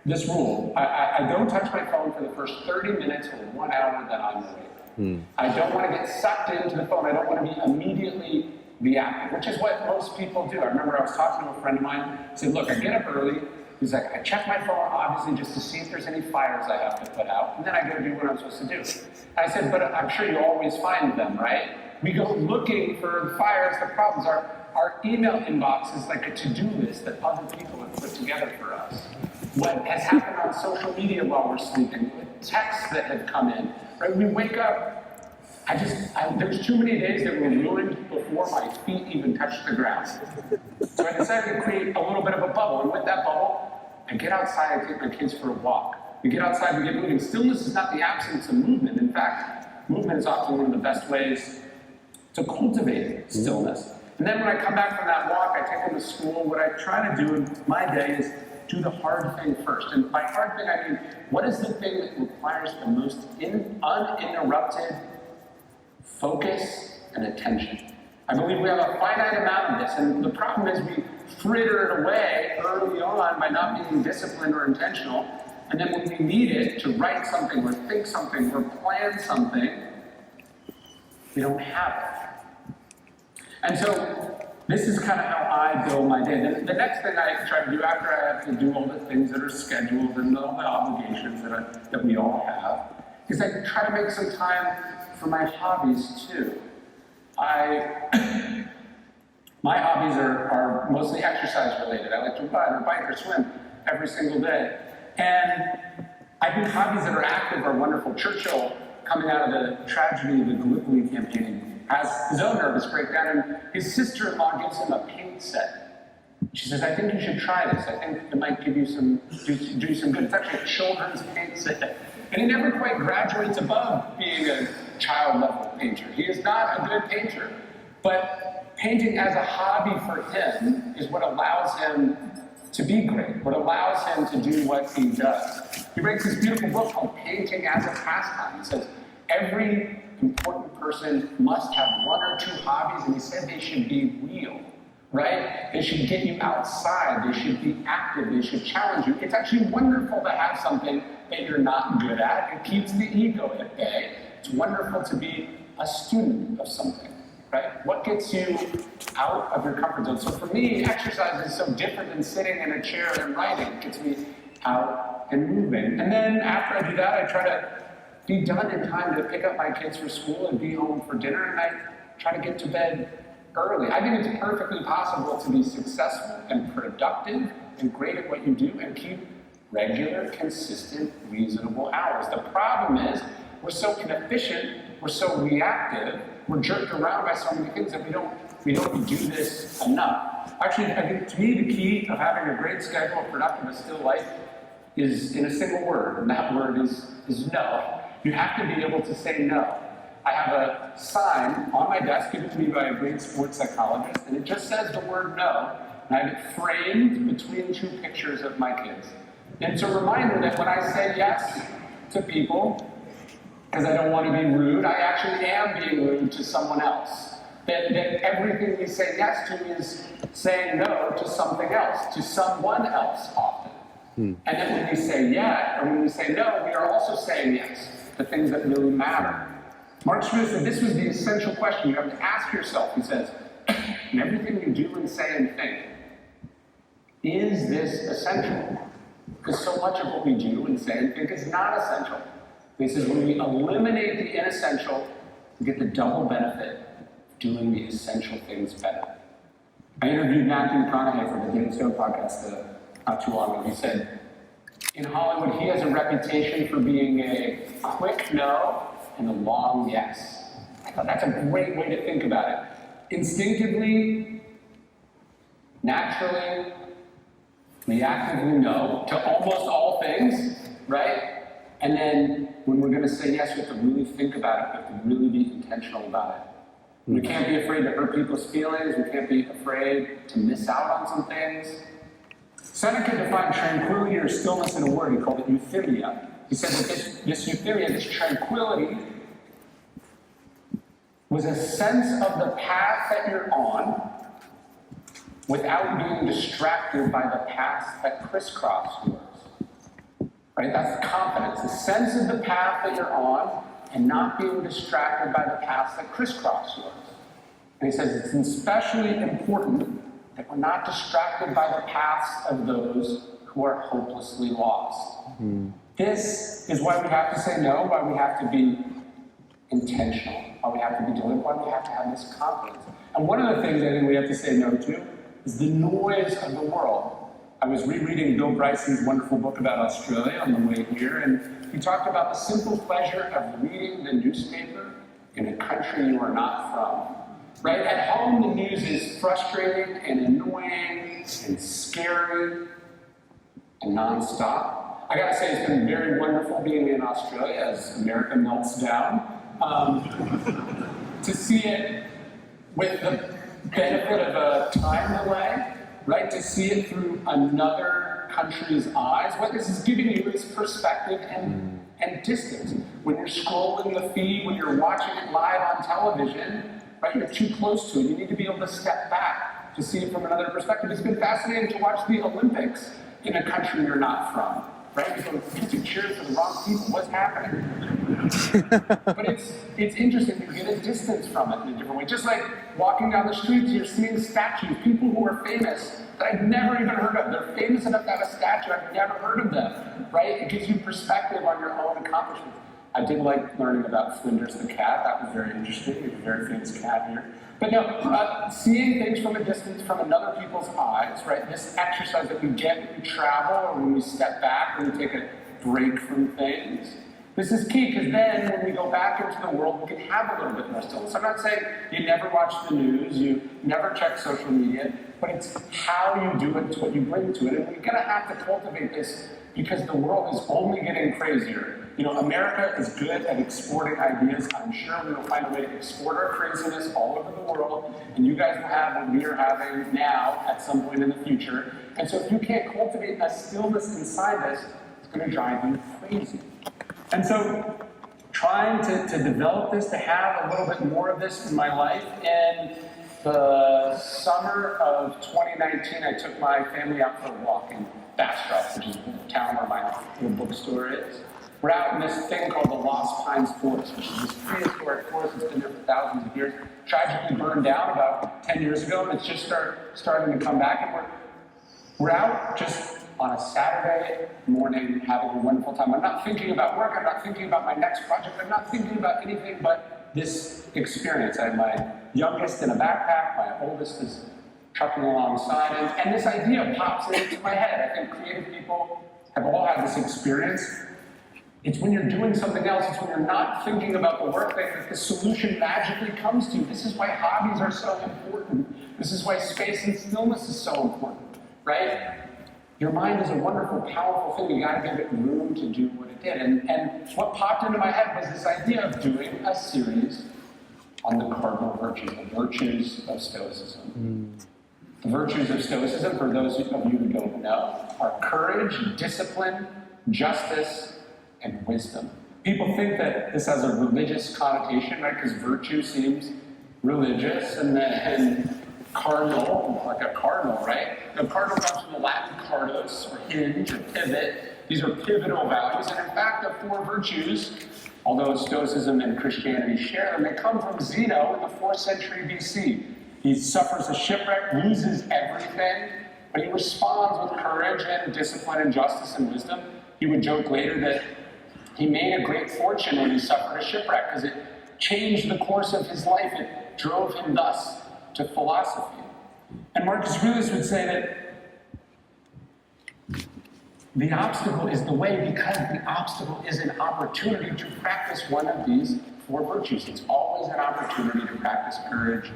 this rule. I don't touch my phone for the first 30 minutes or 1 hour that I'm awake. I don't want to get sucked into the phone. I don't want to be immediately reactive, which is what most people do. I remember I was talking to a friend of mine, said, look, I get up early. He's like, I check my phone, obviously, just to see if there's any fires I have to put out, and then I go do what I'm supposed to do. And I said, but I'm sure you always find them, right? We go looking for the fires, the problems. Our email inbox is like a to-do list that other people have put together for us. What has happened on social media while we're sleeping, texts that have come in, right? We wake up, there's too many days that were ruined before my feet even touched the ground. So I decided to create a little bit of a bubble, and with that bubble, I get outside, I take my kids for a walk. We get outside, we get moving. Stillness is not the absence of movement. In fact, movement is often one of the best ways to cultivate stillness. And then when I come back from that walk, I take them to school. What I try to do in my day is do the hard thing first. And by hard thing, I mean, what is the thing that requires the most uninterrupted focus and attention. I believe we have a finite amount of this, and the problem is we fritter it away early on by not being disciplined or intentional, and then when we need it to write something or think something or plan something, we don't have it. And so this is kind of how I build my day. The next thing I try to do after I have to do all the things that are scheduled and all the obligations that we all have, is I try to make some time for my hobbies too. My hobbies are mostly exercise related. I like to run or bike or swim every single day. And I think hobbies that are active are wonderful. Churchill, coming out of the tragedy of the Gallipoli campaign, has his own nervous breakdown, and his sister-in-law gives him a paint set. She says, I think you should try this. I think it might give you do some good. It's actually a children's paint set. And he never quite graduates above being a child-level painter. He is not a good painter. But painting as a hobby for him is what allows him to be great, what allows him to do what he does. He writes this beautiful book called Painting as a Pastime. He says, every important person must have one or two hobbies, and he said they should be real, right? They should get you outside, they should be active, they should challenge you. It's actually wonderful to have something that you're not good at. It keeps the ego at bay. It's wonderful to be a student of something, right? What gets you out of your comfort zone? So for me, exercise is so different than sitting in a chair and writing. It gets me out and moving. And then after I do that, I try to be done in time to pick up my kids for school and be home for dinner, and I try to get to bed early. I think it's perfectly possible to be successful and productive and great at what you do and keep regular, consistent, reasonable hours. The problem is we're so inefficient, we're so reactive, we're jerked around by so many things that we don't do this enough. Actually, I think to me the key of having a great schedule, a productive and still life, is in a single word, and that word is no. You have to be able to say no. I have a sign on my desk given to me by a great sports psychologist, and it just says the word no, and I have it framed between two pictures of my kids. And it's a reminder that when I say yes to people, because I don't want to be rude, I actually am being rude to someone else. That everything we say yes to is saying no to something else, to someone else often. And then when we say yes, or when we say no, we are also saying yes to things that really matter. Mark Smith said this was the essential question you have to ask yourself. He says, in everything you do and say and think, is this essential? Because so much of what we do and say and think is not essential. He says when we eliminate the inessential, we get the double benefit of doing the essential things better. I interviewed Matthew McConaughey for the Daily Stoic podcast not too long ago. He said, in Hollywood, he has a reputation for being a quick no and a long yes. I thought that's a great way to think about it. Instinctively, naturally, reactively no to almost all things, right? And then when we're going to say yes, we have to really think about it. We have to really be intentional about it. We can't be afraid to hurt people's feelings. We can't be afraid to miss out on some things. Seneca defined tranquility or stillness in a word. He called it euthymia. He said that this euthymia, this tranquility, was a sense of the path that you're on without being distracted by the paths that crisscross yours. Right? That's confidence. The sense of the path that you're on and not being distracted by the paths that crisscross yours. And he says it's especially important that we're not distracted by the paths of those who are hopelessly lost. This is why we have to say no, why we have to be intentional, why we have to be deliberate, why we have to have this confidence. And one of the things I think we have to say no to is the noise of the world. I was rereading Bill Bryson's wonderful book about Australia on the way here, and he talked about the simple pleasure of reading the newspaper in a country you are not from. Right? At home, the news is frustrating and annoying and scary and nonstop. I gotta say, it's been very wonderful being in Australia as America melts down. To see it with the benefit of a time delay, right? To see it through another country's eyes. What this is giving you is perspective and distance. When you're scrolling the feed, when you're watching it live on television, right? You're too close to it. You need to be able to step back to see it from another perspective. It's been fascinating to watch the Olympics in a country you're not from, right? Because you're cheering for the wrong people. What's happening? But it's interesting. You get a distance from it in a different way. Just like walking down the streets, you're seeing statues, people who are famous that I've never even heard of. They're famous enough to have a statue. I've never heard of them, right? It gives you perspective on your own accomplishments. I did like learning about Flinders the cat. That was very interesting. He's a very famous cat here. But no, seeing things from a distance, from another people's eyes, right? This exercise that we get when we travel or when we step back, when we take a break from things. This is key, because then when we go back into the world, we can have a little bit more stillness. I'm not saying you never watch the news, you never check social media, but it's how you do it, it's what you bring to it. And we're going to have to cultivate this because the world is only getting crazier. You know, America is good at exporting ideas. I'm sure we will find a way to export our craziness all over the world, and you guys will have what we are having now at some point in the future. And so if you can't cultivate a stillness inside this, it's going to drive you crazy. And so trying to develop this, to have a little bit more of this in my life. In the summer of 2019, I took my family out for a walk in Bastrop, which is the town where my little bookstore is. We're out in this thing called the Lost Pines Forest, which is this prehistoric forest that's been there for thousands of years. Tragically burned down about 10 years ago, and it's just starting to come back. And we're out just on a Saturday morning having a wonderful time. I'm not thinking about work, I'm not thinking about my next project, I'm not thinking about anything but this experience. I have my youngest in a backpack, my oldest is trucking alongside, and this idea pops into my head. I think creative people have all had this experience. It's when you're doing something else, it's when you're not thinking about the work that the solution magically comes to you. This is why hobbies are so important. This is why space and stillness is so important, right? Your mind is a wonderful, powerful thing. You gotta give it room to do what it did. And what popped into my head was this idea of doing a series on the cardinal virtues, the virtues of Stoicism. The virtues of Stoicism, for those of you who don't know, are courage, discipline, justice, and wisdom. People think that this has a religious connotation, right? Because virtue seems religious, and then cardinal, like a cardinal, right? The cardinal comes from the Latin cardos, or hinge, or pivot. These are pivotal values, and in fact, the four virtues, although Stoicism and Christianity share them, they come from Zeno in the 4th century BC. He suffers a shipwreck, loses everything, but he responds with courage and discipline and justice and wisdom. He would joke later that he made a great fortune when he suffered a shipwreck because it changed the course of his life. It drove him thus to philosophy. And Marcus Aurelius would say that the obstacle is the way because the obstacle is an opportunity to practice one of these four virtues. It's always an opportunity to practice courage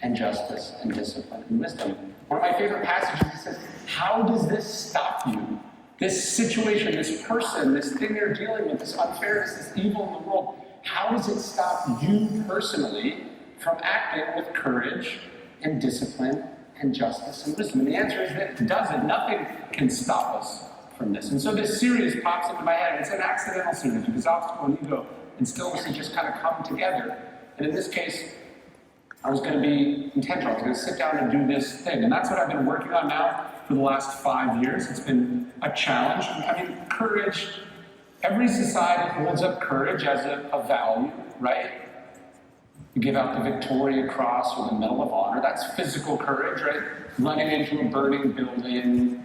and justice and discipline and wisdom. One of my favorite passages, he says, how does this stop you? This situation, this person, this thing you're dealing with, this unfairness, this evil in the world, how does it stop you personally from acting with courage and discipline and justice and wisdom? And the answer is that it doesn't. Nothing can stop us from this. And so this series pops into my head. It's an accidental series because obstacle and ego and stillness have just kind of come together. And in this case, I was going to be intentional. I was going to sit down and do this thing. And that's what I've been working on now for the last 5 years. It's been a challenge. I mean, courage, every society holds up courage as a value, right? You give out the Victoria Cross or the Medal of Honor. That's physical courage, right? Running into a burning building,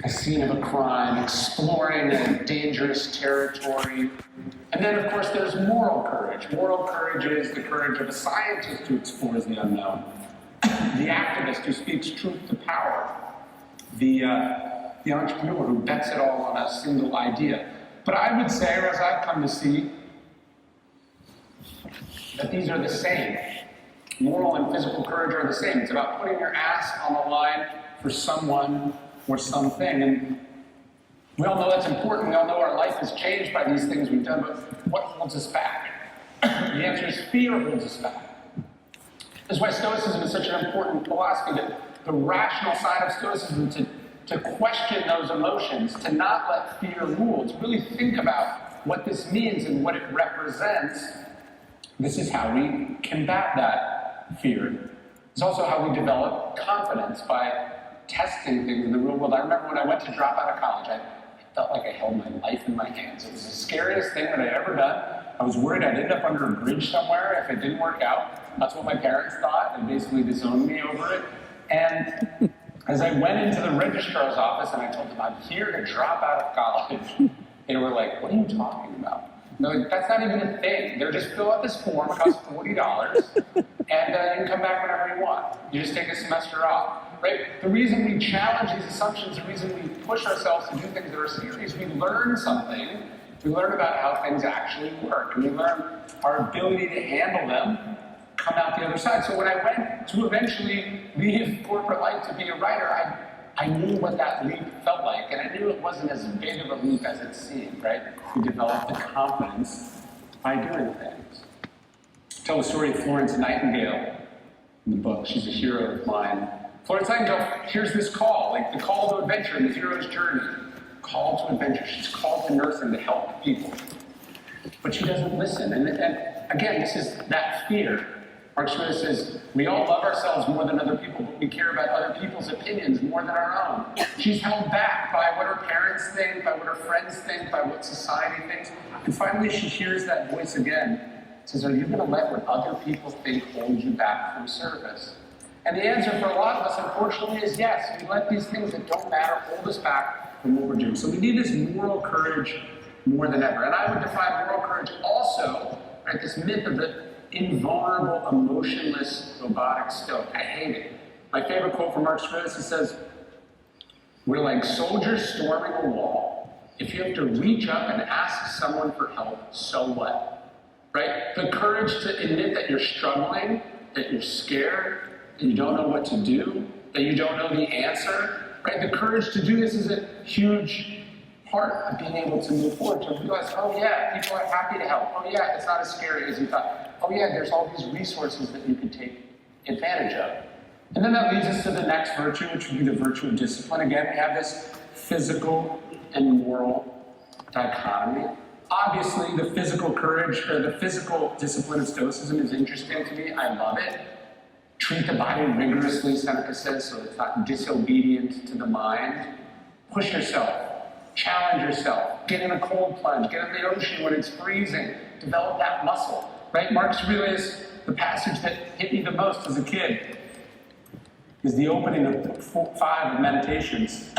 a scene of a crime, exploring a dangerous territory. And then, of course, there's moral courage. Moral courage is the courage of a scientist who explores the unknown, the activist who speaks truth to power, the entrepreneur who bets it all on a single idea. But I would say, or as I've come to see, that these are the same. Moral and physical courage are the same. It's about putting your ass on the line for someone or something. And we all know that's important. We all know our life is changed by these things we've done, but what holds us back? The answer is fear holds us back. That's why Stoicism is such an important philosophy, that the rational side of Stoicism to question those emotions, to not let fear rule, to really think about what this means and what it represents, This is how we combat that fear. It's also how we develop confidence, by testing things in the real world. I remember when I went to drop out of college, I felt like I held my life in my hands. It was the scariest thing that I'd ever done. I was worried I'd end up under a bridge somewhere if it didn't work out. That's what my parents thought. They basically disowned me over it. And as I went into the registrar's office and I told them, I'm here to drop out of college, they were like, what are you talking about? And they're like, that's not even a thing. They're just fill out this form, it costs $40, and you can come back whenever you want. You just take a semester off. Right? The reason we challenge these assumptions, the reason we push ourselves to do things that are serious, we learn something. We learn about how things actually work. And we learn our ability to handle them, come out the other side. So when I went to eventually leave corporate life to be a writer, I knew what that leap felt like. And I knew it wasn't as big of a leap as it seemed, right? We developed the confidence by doing things. I tell the story of Florence Nightingale in the book. She's a hero of mine. Florence Nightingale here's this call, like the call to adventure in the hero's journey. Call to adventure. She's called to nursing to help people. But she doesn't listen. And again, this is that fear. Mark Schmidt says, we all love ourselves more than other people, but we care about other people's opinions more than our own. She's held back by what her parents think, by what her friends think, by what society thinks. And finally, she hears that voice again. Says, are you going to let what other people think hold you back from service? And the answer for a lot of us, unfortunately, is yes. We let these things that don't matter hold us back from what we're doing. So we need this moral courage more than ever. And I would define moral courage also, right, this myth of the invulnerable, emotionless, robotic stoic. I hate it. My favorite quote from Mark Schmidt says, we're like soldiers storming a wall. If you have to reach up and ask someone for help, so what? Right? The courage to admit that you're struggling, that you're scared, that you don't know what to do, that you don't know the answer, right? The courage to do this is a huge part of being able to move forward, to realize, oh yeah, people are happy to help. Oh yeah, it's not as scary as you thought. Oh yeah, there's all these resources that you can take advantage of. And then that leads us to the next virtue, which would be the virtue of discipline. Again, we have this physical and moral dichotomy. Obviously, the physical courage, or the physical discipline of Stoicism is interesting to me. I love it. Treat the body rigorously, Seneca says, so it's not disobedient to the mind. Push yourself. Challenge yourself. Get in a cold plunge. Get in the ocean when it's freezing. Develop that muscle. Right? Marx realized the passage that hit me the most as a kid is the opening of 5 of Meditations.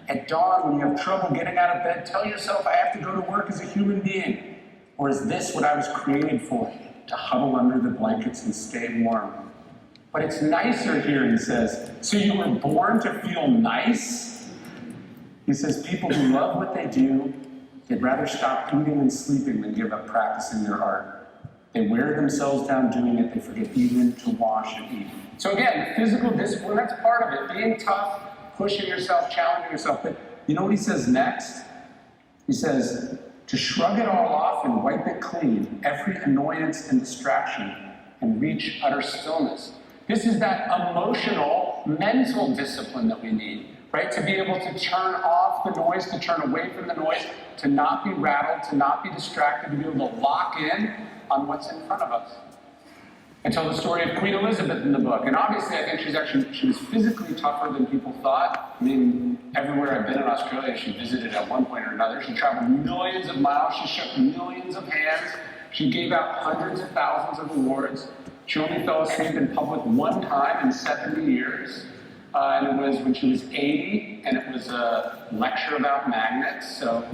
At dawn, when you have trouble getting out of bed, tell yourself, I have to go to work as a human being. Or is this what I was created for? To huddle under the blankets and stay warm. But it's nicer here, he says. So you were born to feel nice? He says people who love what they do, they'd rather stop eating and sleeping than give up practicing their art. They wear themselves down doing it. They forget even to wash and eat. So again, physical discipline, that's part of it. Being tough, pushing yourself, challenging yourself. But you know what he says next? He says, to shrug it all off and wipe it clean, every annoyance and distraction, and reach utter stillness. This is that emotional, mental discipline that we need, right? To be able to turn off the noise, to turn away from the noise, to not be rattled, to not be distracted, to be able to lock in on what's in front of us. I tell the story of Queen Elizabeth in the book, and obviously I think she was physically tougher than people thought. I mean, everywhere I've been in Australia, she visited at one point or another. She traveled millions of miles, she shook millions of hands, she gave out hundreds of thousands of awards. She only fell asleep in public one time in 70 years, and it was when she was 80, and it was a lecture about magnets, so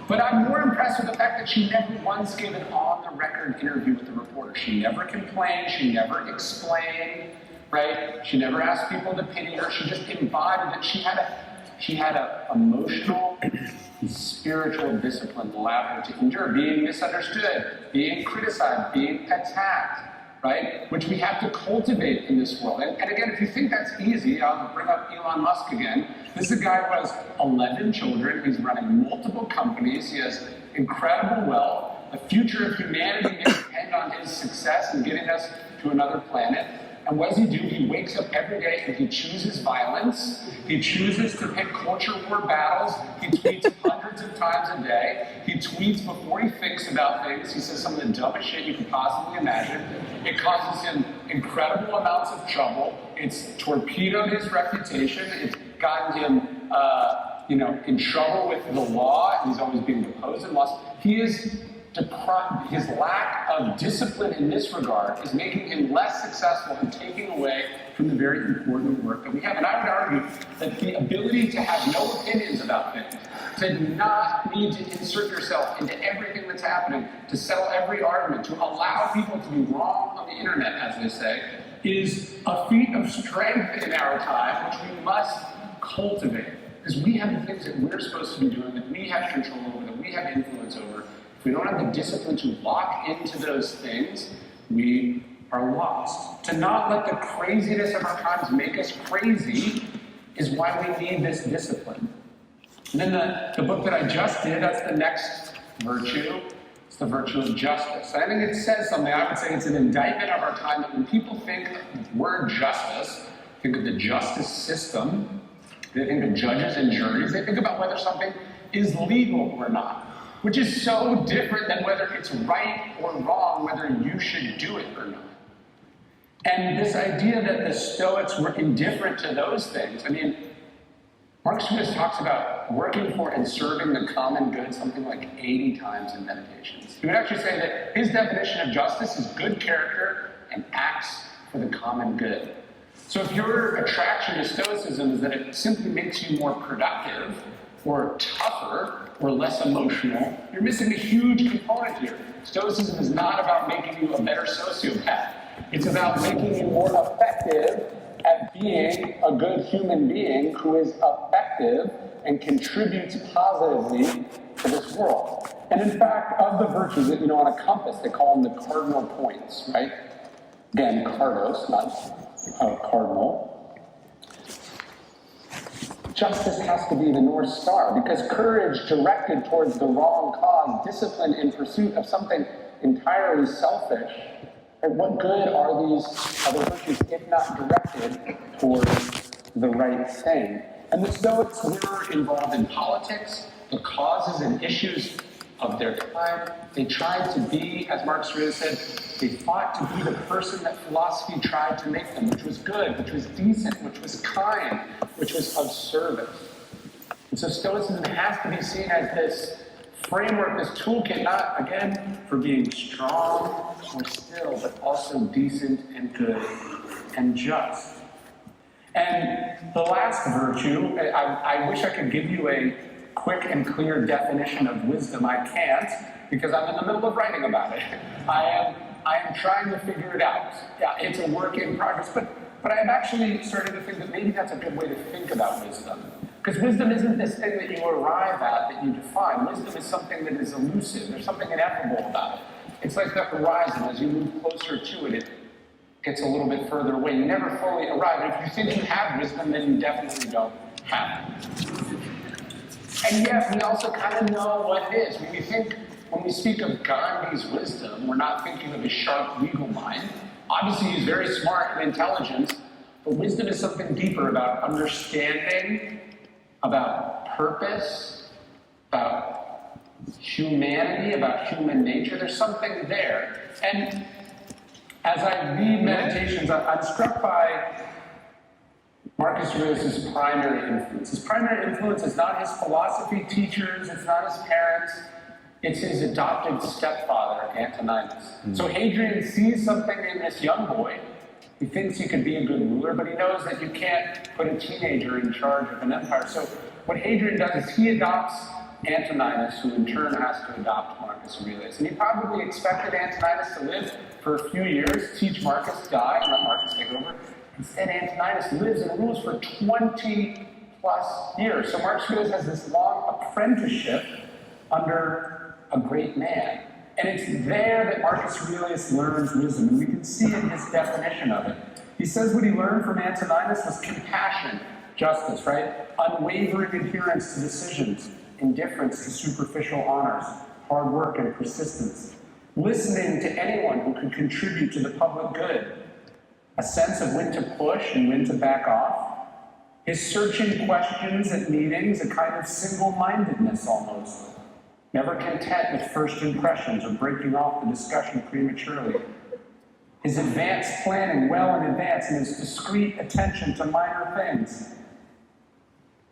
But I'm more impressed with the fact that she never once gave an on-the-record interview with the reporter. She never complained, she never explained, right? She never asked people to pity her, she just embodied it. She had a emotional, spiritual discipline that allowed her to endure being misunderstood, being criticized, being attacked, right? Which we have to cultivate in this world. And again, if you think that's easy, I'll bring up Elon Musk again. This is a guy who has 11 children. He's running multiple companies. He has incredible wealth. The future of humanity may depend on his success in getting us to another planet. And what does he do? He wakes up every day and he chooses violence. He chooses to pick culture war battles. He tweets hundreds of times a day. He tweets before he thinks about things. He says some of the dumbest shit you could possibly imagine. It causes him incredible amounts of trouble. It's torpedoed his reputation. It's gotten him, in trouble with the law. He's always being deposed and lost. He is deprived. His lack of discipline in this regard is making him less successful and taking away from the very important work that we have. And I would argue that the ability to have no opinions about things, to not need to insert yourself into everything that's happening, to settle every argument, to allow people to be wrong on the internet, as they say, is a feat of strength in our time, which we must cultivate. Because we have the things that we're supposed to be doing, that we have control over, that we have influence over. If we don't have the discipline to lock into those things, we are lost. To not let the craziness of our times make us crazy is why we need this discipline. And then the book that I just did, that's the next virtue. It's the virtue of justice. And I think it says something. I would say it's an indictment of our time that when people think of the word justice, think of the justice system, they think of judges and juries, they think about whether something is legal or not, which is so different than whether it's right or wrong, whether you should do it or not. And this idea that the Stoics were indifferent to those things, I mean, Marcus Aurelius talks about working for and serving the common good something like 80 times in Meditations. He would actually say that his definition of justice is good character and acts for the common good. So if your attraction to Stoicism is that it simply makes you more productive, or tougher, or less emotional, you're missing a huge component here. Stoicism is not about making you a better sociopath. It's about making you more effective at being a good human being who is effective and contributes positively to this world. And in fact, of the virtues, on a compass, they call them the cardinal points, right? Again, cardos, not cardinal. Justice has to be the North Star, because courage directed towards the wrong cause, discipline in pursuit of something entirely selfish, and what good are these other virtues if not directed towards the right thing? And the Stoics were involved in politics, the causes and issues of their time. They tried to be, as Marcus Aurelius said, they fought to be the person that philosophy tried to make them, which was good, which was decent, which was kind, which was of service. And so Stoicism has to be seen as this framework, this toolkit, not, again, for being strong or still, but also decent and good and just. And the last virtue, I wish I could give you a quick and clear definition of wisdom. I can't, because I'm in the middle of writing about it. I am trying to figure it out. Yeah, it's a work in progress, but I'm actually starting to think that maybe that's a good way to think about wisdom. Because wisdom isn't this thing that you arrive at, that you define. Wisdom is something that is elusive. There's something ineffable about it. It's like the horizon. As you move closer to it, it gets a little bit further away. You never fully arrive. And if you think you have wisdom, then you definitely don't have it. And yet, we also kind of know what it is. When we speak of Gandhi's wisdom, we're not thinking of his sharp legal mind. Obviously, he's very smart and intelligent, but wisdom is something deeper about understanding, about purpose, about humanity, about human nature. There's something there. And as I read Meditations, I'm struck by Marcus Aurelius' primary influence. His primary influence is not his philosophy teachers, it's not his parents, it's his adopted stepfather, Antoninus. So Hadrian sees something in this young boy. He thinks he could be a good ruler, but he knows that you can't put a teenager in charge of an empire. So what Hadrian does is he adopts Antoninus, who in turn has to adopt Marcus Aurelius. And he probably expected Antoninus to live for a few years, teach Marcus, die, and let Marcus take over. Instead, Antoninus lives and rules for 20 plus years. So Marcus Aurelius has this long apprenticeship under a great man. And it's there that Marcus Aurelius learns wisdom, and we can see in his definition of it. He says what he learned from Antoninus was compassion, justice, right? Unwavering adherence to decisions, indifference to superficial honors, hard work and persistence, listening to anyone who could contribute to the public good, a sense of when to push and when to back off, his searching questions at meetings, a kind of single-mindedness almost, never content with first impressions or breaking off the discussion prematurely, his advanced planning well in advance and his discreet attention to minor things,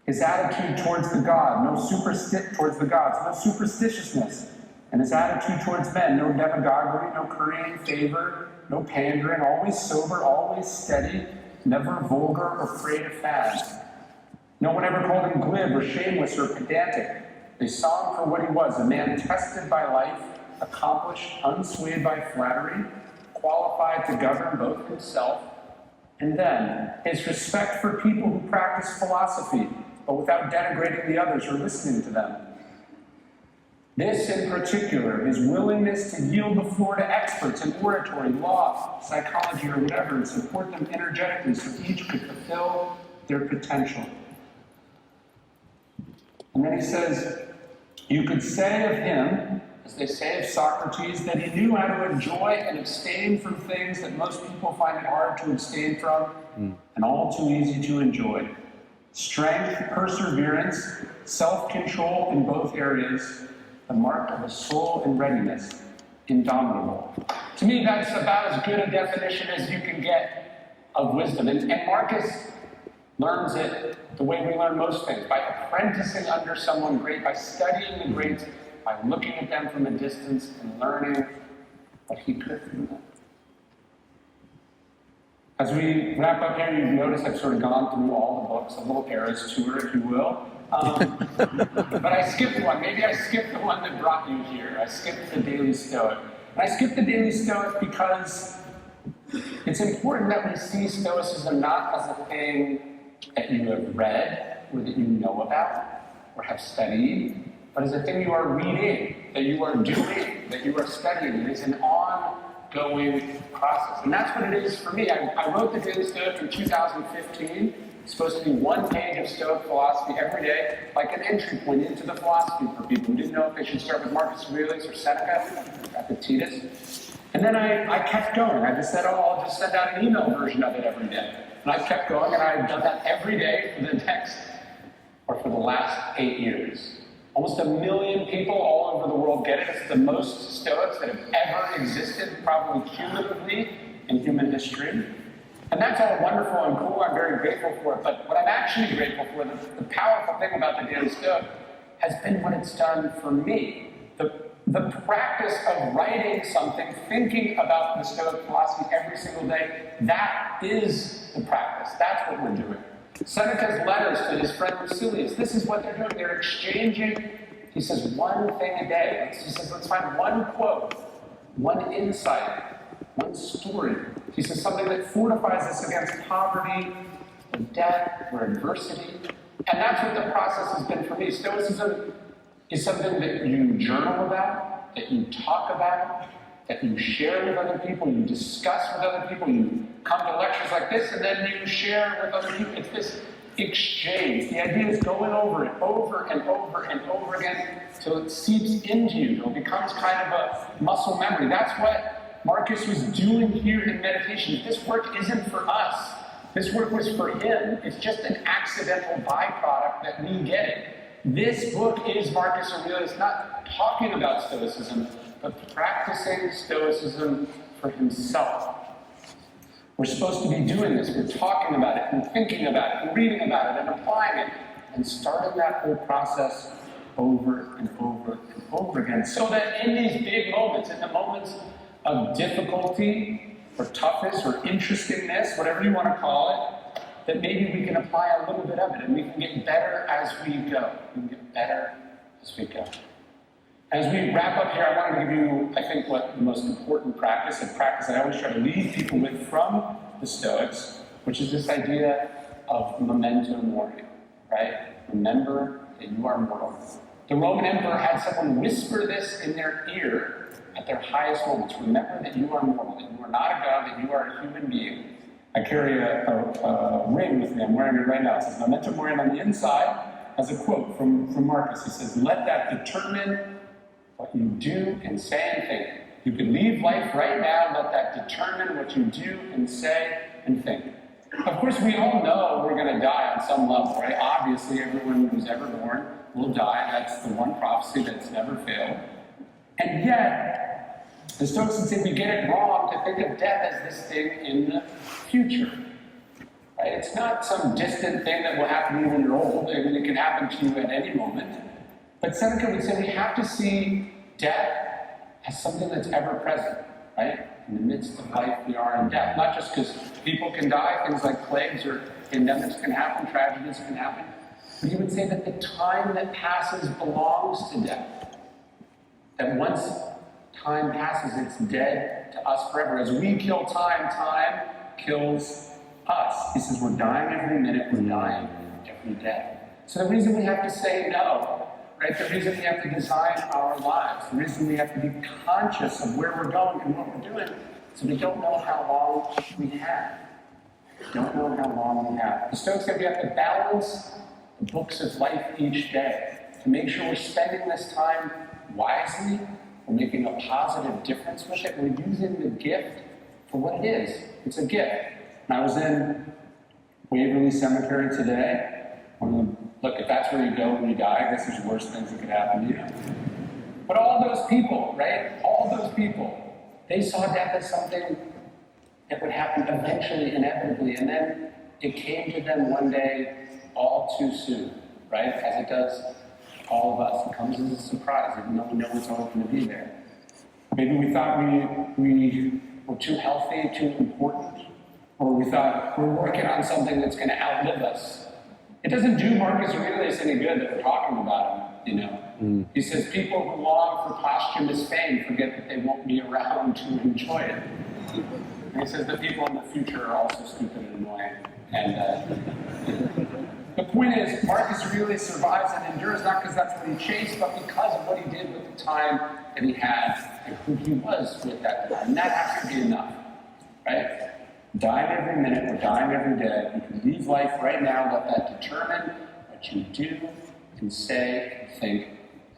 his attitude towards the God, towards the gods, no superstitiousness, and his attitude towards men, no demagoguery, no currying favor, no pandering, always sober, always steady, never vulgar or afraid of fads. No one ever called him glib or shameless or pedantic. They saw him for what he was, a man tested by life, accomplished, unswayed by flattery, qualified to govern both himself and them. His respect for people who practice philosophy, but without denigrating the others or listening to them. This in particular, his willingness to yield the floor to experts in oratory, law, psychology, or whatever, and support them energetically so each could fulfill their potential. And then he says, you could say of him, as they say of Socrates, that he knew how to enjoy and abstain from things that most people find it hard to abstain from, and all too easy to enjoy. Strength, perseverance, self-control in both areas, the mark of a soul in readiness, indomitable. To me, that's about as good a definition as you can get of wisdom. And Marcus learns it the way we learn most things, by apprenticing under someone great, by studying the greats, by looking at them from a distance and learning what he could from them. As we wrap up here, you've noticed I've sort of gone through all the books, a little Eras tour, if you will. But I skipped one. Maybe I skipped the one that brought you here. I skipped the Daily Stoic. And I skipped the Daily Stoic because it's important that we see Stoicism not as a thing that you have read or that you know about or have studied, but as a thing you are reading, that you are doing, that you are studying. It is an ongoing process. And that's what it is for me. I wrote the Daily Stoic in 2015. It's supposed to be one page of Stoic philosophy every day, like an entry point into the philosophy for people who didn't know if they should start with Marcus Aurelius or Seneca, Epictetus. And then I kept going. I just said, I'll just send out an email version of it every day. And I kept going, and I've done that every day for the last 8 years. Almost 1 million people all over the world get it. It's the most Stoics that have ever existed, probably cumulatively, in human history. And that's all wonderful and cool. I'm very grateful for it. But what I'm actually grateful for, the powerful thing about the Daily Stoic, has been what it's done for me. The practice of writing something, thinking about the Stoic philosophy every single day, that is the practice. That's what we're doing. Seneca's letters to his friend Lucilius, this is what they're doing. They're exchanging, he says, one thing a day. He says, let's find one quote, one insight, one story. He says something that fortifies us against poverty, or death, or adversity. And that's what the process has been for me. Stoicism is something that you journal about, that you talk about, that you share with other people, you discuss with other people, you come to lectures like this, and then you share with other people. It's this exchange. The idea is going over it over and over and over again till it seeps into you, till it becomes kind of a muscle memory. That's what Marcus was doing here in meditation. If this work isn't for us, this work was for him. It's just an accidental byproduct that we get it. This book is Marcus Aurelius not talking about Stoicism, but practicing Stoicism for himself. We're supposed to be doing this. We're talking about it and thinking about it and reading about it and applying it and starting that whole process over and over and over again, so that in these big moments, in the moments of difficulty or toughness or interestingness, whatever you want to call it, that maybe we can apply a little bit of it and we can get better as we go. We can get better as we go. As we wrap up here, I wanted to give you, I think, what the most important practice, a practice that I always try to leave people with from the Stoics, which is this idea of memento mori, right? Remember that you are mortal. The Roman emperor had someone whisper this in their ear at their highest moments. Remember that you are mortal, that you are not a god, that you are a human being. I carry a ring with me. I'm wearing it right now. It says memento mori, and on the inside has a quote from Marcus. He says, let that determine what you do and say and think. You can leave life right now, let that determine what you do and say and think. Of course, we all know we're going to die on some level, right? Obviously, everyone who's ever born will die. That's the one prophecy that's never failed. And yet, the Stoics would say we get it wrong to think of death as this thing in the future. Right? It's not some distant thing that will happen to you when you're old. I mean, it can happen to you at any moment. But Seneca would say we have to see death as something that's ever present, right? In the midst of life, we are in death. Not just because people can die, things like plagues or pandemics can happen, tragedies can happen. But he would say that the time that passes belongs to death. That once time passes, it's dead to us forever. As we kill time, time kills us. He says we're dying every minute, we're dying every day. So the reason we have to say no, right? The reason we have to design our lives, the reason we have to be conscious of where we're going and what we're doing, so we don't know how long we have. Don't know how long we have. The Stoics said we have to balance the books of life each day to make sure we're spending this time wisely, we're making a positive difference with it, we're using the gift for what it is. It's a gift. I was in Waverly Cemetery today. Look, if that's where you go when you die, I guess there's worse things that could happen to you. But all those people, right? All those people, they saw death as something that would happen eventually, inevitably, and then it came to them one day all too soon, right? As it does all of us. It comes as a surprise, even though we know it's always going to be there. Maybe we thought we were too healthy, too important, or we thought we're working on something that's going to outlive us. It doesn't do Marcus Aurelius any good that we're talking about him, you know. He says people who long for posthumous fame forget that they won't be around to enjoy it. And he says the people in the future are also stupid and annoying. And the point is, Marcus Aurelius survives and endures not because that's what he chased, but because of what he did with the time that he had and who he was with that time. And that has to be enough, right? Dying every minute, we're dying every day. You can leave life right now, let that determine what you do and say and think.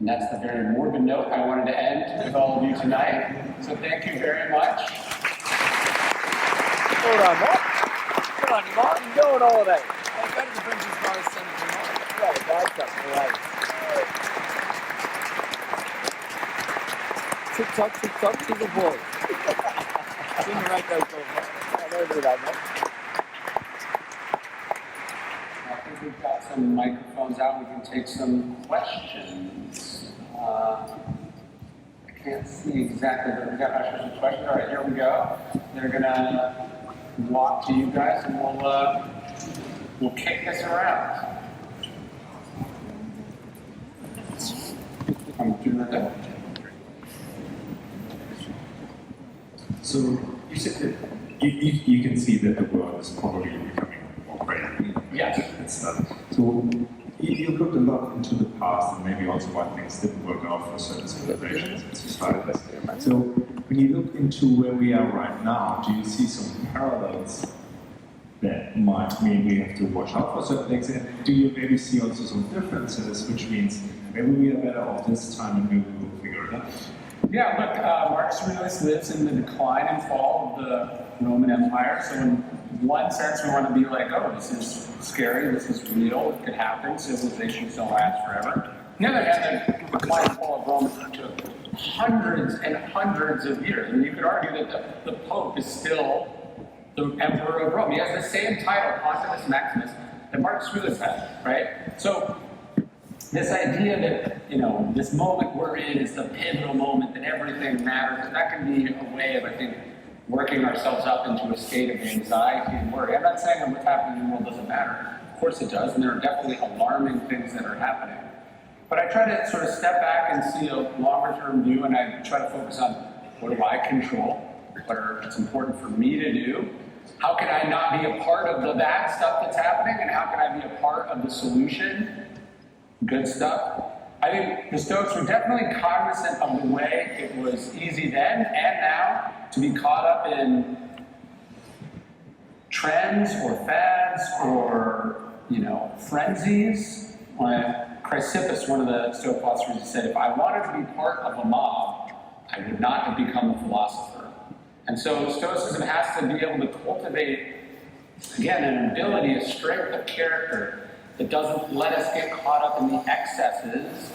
And that's the very morbid note I wanted to end with all of you tonight. So thank you very much. Hold on, Mark. Come on, Mark. You're doing all that. I better to bring this guy something on. Right, that's something right. Tick-tock, she's a boy. Didn't write that so much. I think we've got some microphones out. We can take some questions. I can't see exactly, but we've got ushers with questions. All right, here we go. They're going to walk to you guys, and we'll kick this around. I'm doing that. So you said that you can see that the world is probably becoming more crazy. Yes. So you looked a lot into the past and maybe also why things didn't work out for certain civilizations and societies. So when you look into where we are right now, do you see some parallels that might mean we have to watch out for certain things? And do you maybe see also some differences, which means maybe we are better off this time and maybe we'll figure it out? Yeah, look, Marcus Aurelius lives in the decline and fall of the Roman Empire. So in one sense, we want to be like, oh, this is scary, this is real, it could happen, civilizations don't last forever. On the other hand, the decline and fall of Rome took hundreds and hundreds of years. And you could argue that the Pope is still the Emperor of Rome. He has the same title, Pontifex Maximus, that Marcus Aurelius had, right? So this idea that, you know, this moment we're in is the pivotal moment, that everything matters, that can be a way of, I think, working ourselves up into a state of anxiety and worry. I'm not saying that what's happening in the world doesn't matter. Of course it does, and there are definitely alarming things that are happening. But I try to sort of step back and see a longer-term view, and I try to focus on what do I control, what's important for me to do, how can I not be a part of the bad stuff that's happening, and how can I be a part of the solution? Good stuff. I think the Stoics were definitely cognizant of the way it was easy then and now to be caught up in trends or fads or, you know, frenzies. Chrysippus, one of the Stoic philosophers, said, if I wanted to be part of a mob, I would not have become a philosopher. And so Stoicism has to be able to cultivate again, an ability, a strength of character that doesn't let us get caught up in the excesses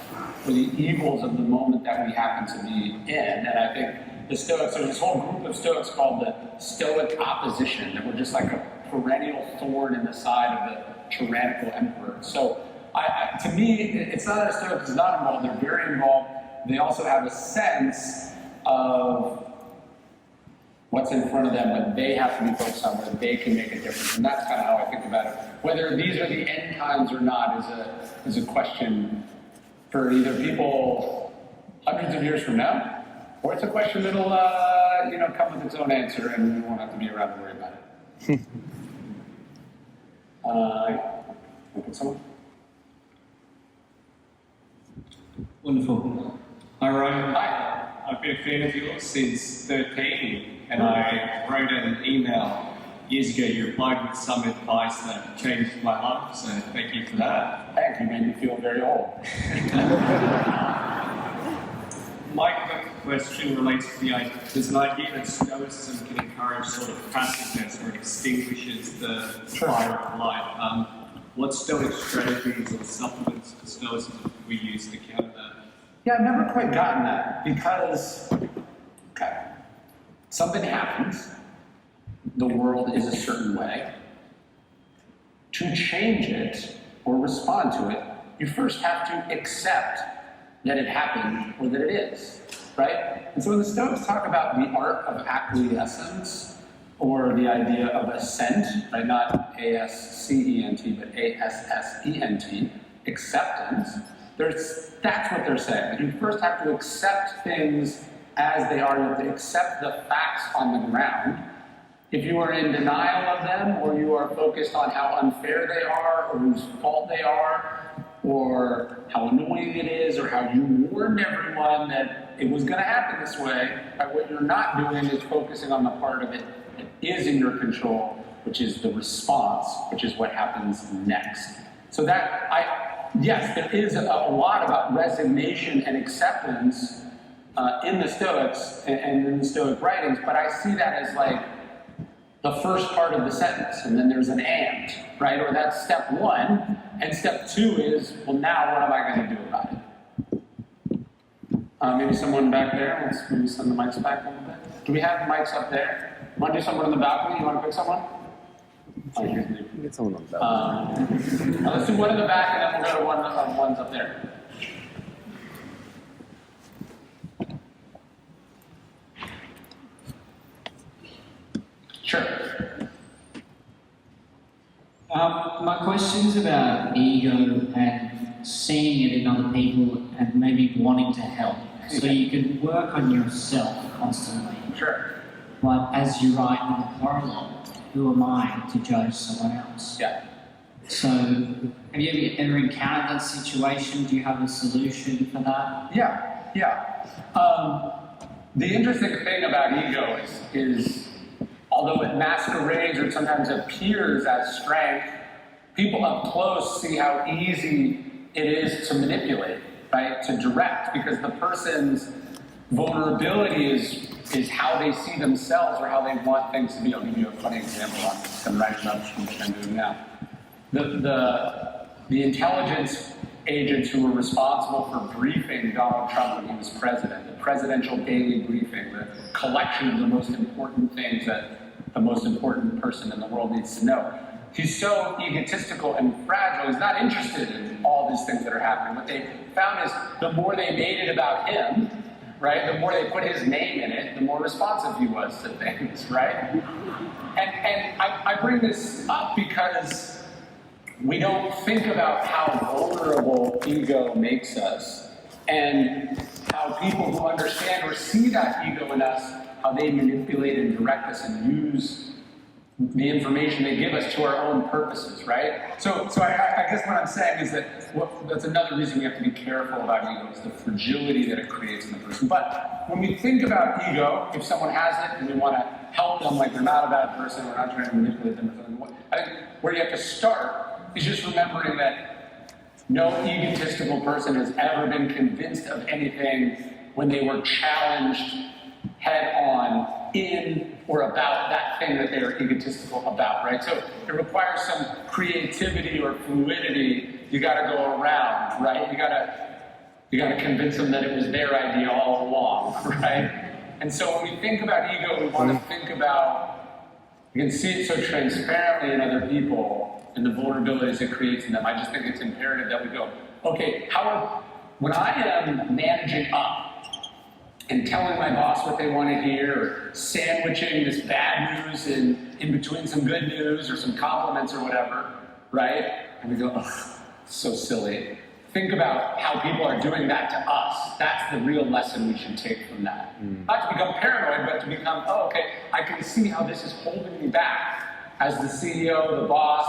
or the evils of the moment that we happen to be in. And I think the Stoics, there's this whole group of Stoics called the Stoic opposition, that were just like a perennial thorn in the side of the tyrannical emperor. So to me, it's not that a Stoic is not involved, they're very involved. They also have a sense of what's in front of them, what they have to be focused on, where they can make a difference. And that's kind of how I think about it. Whether these are the end times or not is a question for either people hundreds of years from now, or it's a question that'll come with its own answer, and we won't have to be around to worry about it. Someone? Wonderful. Hi, Ryan. Hi. I've been a fan of yours since 13, and I wrote an email years ago. You replied with some advice that changed my life, so thank you for that. Thank you, made me feel very old. My question relates to there's an idea that Stoicism can encourage sort of passiveness, or it extinguishes the fire of life. What Stoic strategies or supplements to Stoicism do we use to counter that? Yeah, I've never quite gotten that, because something happens, the world is a certain way. To change it or respond to it, you first have to accept that it happened or that it is, right? And so when the Stoics talk about the art of acquiescence, or the idea of assent, right? Not A-S-C-E-N-T, but A-S-S-E-N-T, acceptance, that's what they're saying. That you first have to accept things as they are. You have to accept the facts on the ground. If you are in denial of them, or you are focused on how unfair they are, or whose fault they are, or how annoying it is, or how you warned everyone that it was going to happen this way, what you're not doing is focusing on the part of it that is in your control, which is the response, which is what happens next. So yes, there is a lot about resignation and acceptance in the Stoics and in the Stoic writings, but I see that as like the first part of the sentence, and then there's an and, right? Or that's step one, and step two is, well, now what am I going to do about it? Maybe someone back there, let's maybe send the mics back a little bit. Do we have mics up there? Want to do someone on the balcony? You want to pick someone? Oh, Get someone on the balcony. Let's do one in the back, and then we'll go to one of the ones up there. Sure. My question's about ego and seeing it in other people and maybe wanting to help. So you can work on yourself constantly. Sure. But as you write in the prologue, who am I to judge someone else? Yeah. So have you ever encountered that situation? Do you have a solution for that? Yeah. The interesting thing about ego is although it masquerades or sometimes appears as strength, people up close see how easy it is to manipulate, right? To direct, because the person's vulnerability is how they see themselves or how they want things to be. I'll give you a funny example on this. I'm writing about what I'm doing now. The intelligence agents who were responsible for briefing Donald Trump when he was president, the presidential daily briefing, the collection of the most important things that the most important person in the world needs to know. He's so egotistical and fragile, he's not interested in all these things that are happening. What they found is the more they made it about him, right, the more they put his name in it, the more responsive he was to things, right? And I bring this up because we don't think about how vulnerable ego makes us, and how people who understand or see that ego in us, how they manipulate and direct us and use the information they give us to our own purposes, right? So I guess what I'm saying is that that's another reason we have to be careful about ego, is the fragility that it creates in the person. But when we think about ego, if someone has it and we want to help them, like they're not a bad person, we're not trying to manipulate them or something, I think where you have to start is just remembering that no egotistical person has ever been convinced of anything when they were challenged head on in or about that thing that they are egotistical about, right? So it requires some creativity or fluidity. You got to go around, right? You got to convince them that it was their idea all along, right? And so when we think about ego, we want to think about, you can see it so transparently in other people and the vulnerabilities it creates in them. I just think it's imperative that we go, okay, when I am managing up and telling my boss what they want to hear, or sandwiching this bad news in between some good news or some compliments or whatever, right? And we go, oh, so silly. Think about how people are doing that to us. That's the real lesson we should take from that. Not to become paranoid, but to become, oh, okay, I can see how this is holding me back. As the CEO, the boss,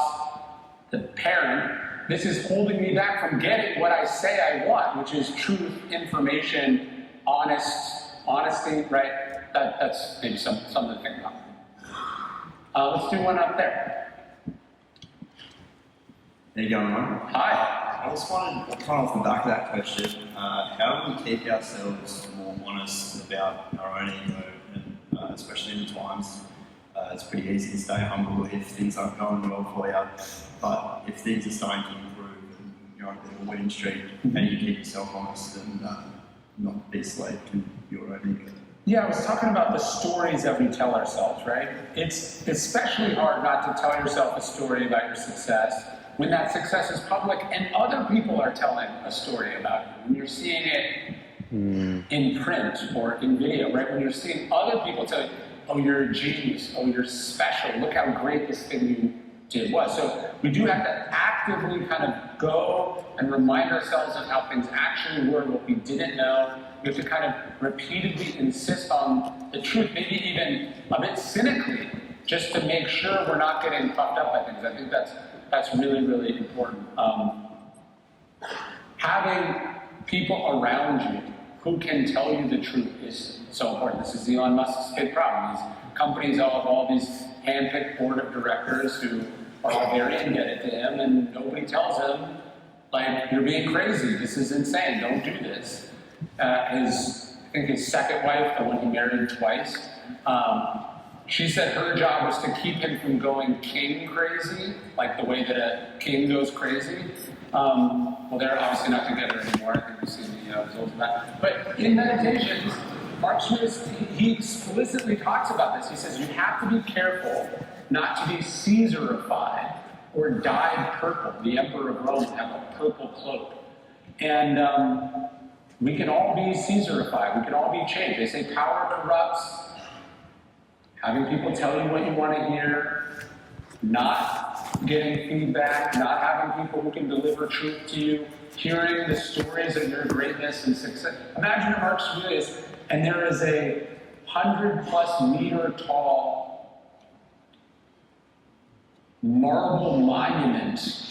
the parent, this is holding me back from getting what I say I want, which is truth, information, honesty, right? That's maybe something to think about. Let's do one up there. There you go, Ron. Hi. I just wanted to kind of off the back of that question, how do we keep ourselves more honest about our own ego, and especially in times it's pretty easy to stay humble if things aren't going well for you, but if things are starting to improve and you're on a bit of a winning streak, how do you keep yourself honest and not be slave to your own ego? Yeah, I was talking about the stories that we tell ourselves, right? It's especially hard not to tell yourself a story about your success when that success is public and other people are telling a story about you. When you're seeing it in print or in video, right? When you're seeing other people tell you, oh, you're a genius, oh, you're special, look how great this thing you did was. So we do have to actively kind of go and remind ourselves of how things actually were, what we didn't know. We have to kind of repeatedly insist on the truth, maybe even a bit cynically, just to make sure we're not getting puffed up by things. I think that's really, really important. Having people around you who can tell you the truth is so important. This is Elon Musk's big problem. These companies all have all these hand-picked board of directors who are all very indebted to him, and nobody tells him, like, you're being crazy, this is insane, don't do this. I think his second wife, the one he married twice, she said her job was to keep him from going king crazy, like the way that a king goes crazy. Well, they're obviously not together anymore. I think we've seen the results of that. But in Meditations, Mark Swiss, he explicitly talks about this. He says you have to be careful not to be Caesarified or dyed purple. The Emperor of Rome would have a purple cloak. And we can all be Caesarified. We can all be changed. They say power corrupts. Having people tell you what you want to hear, not getting feedback, not having people who can deliver truth to you, hearing the stories of your greatness and success. Imagine a Mark Swiss, and there is a 100+ meter tall marble monument,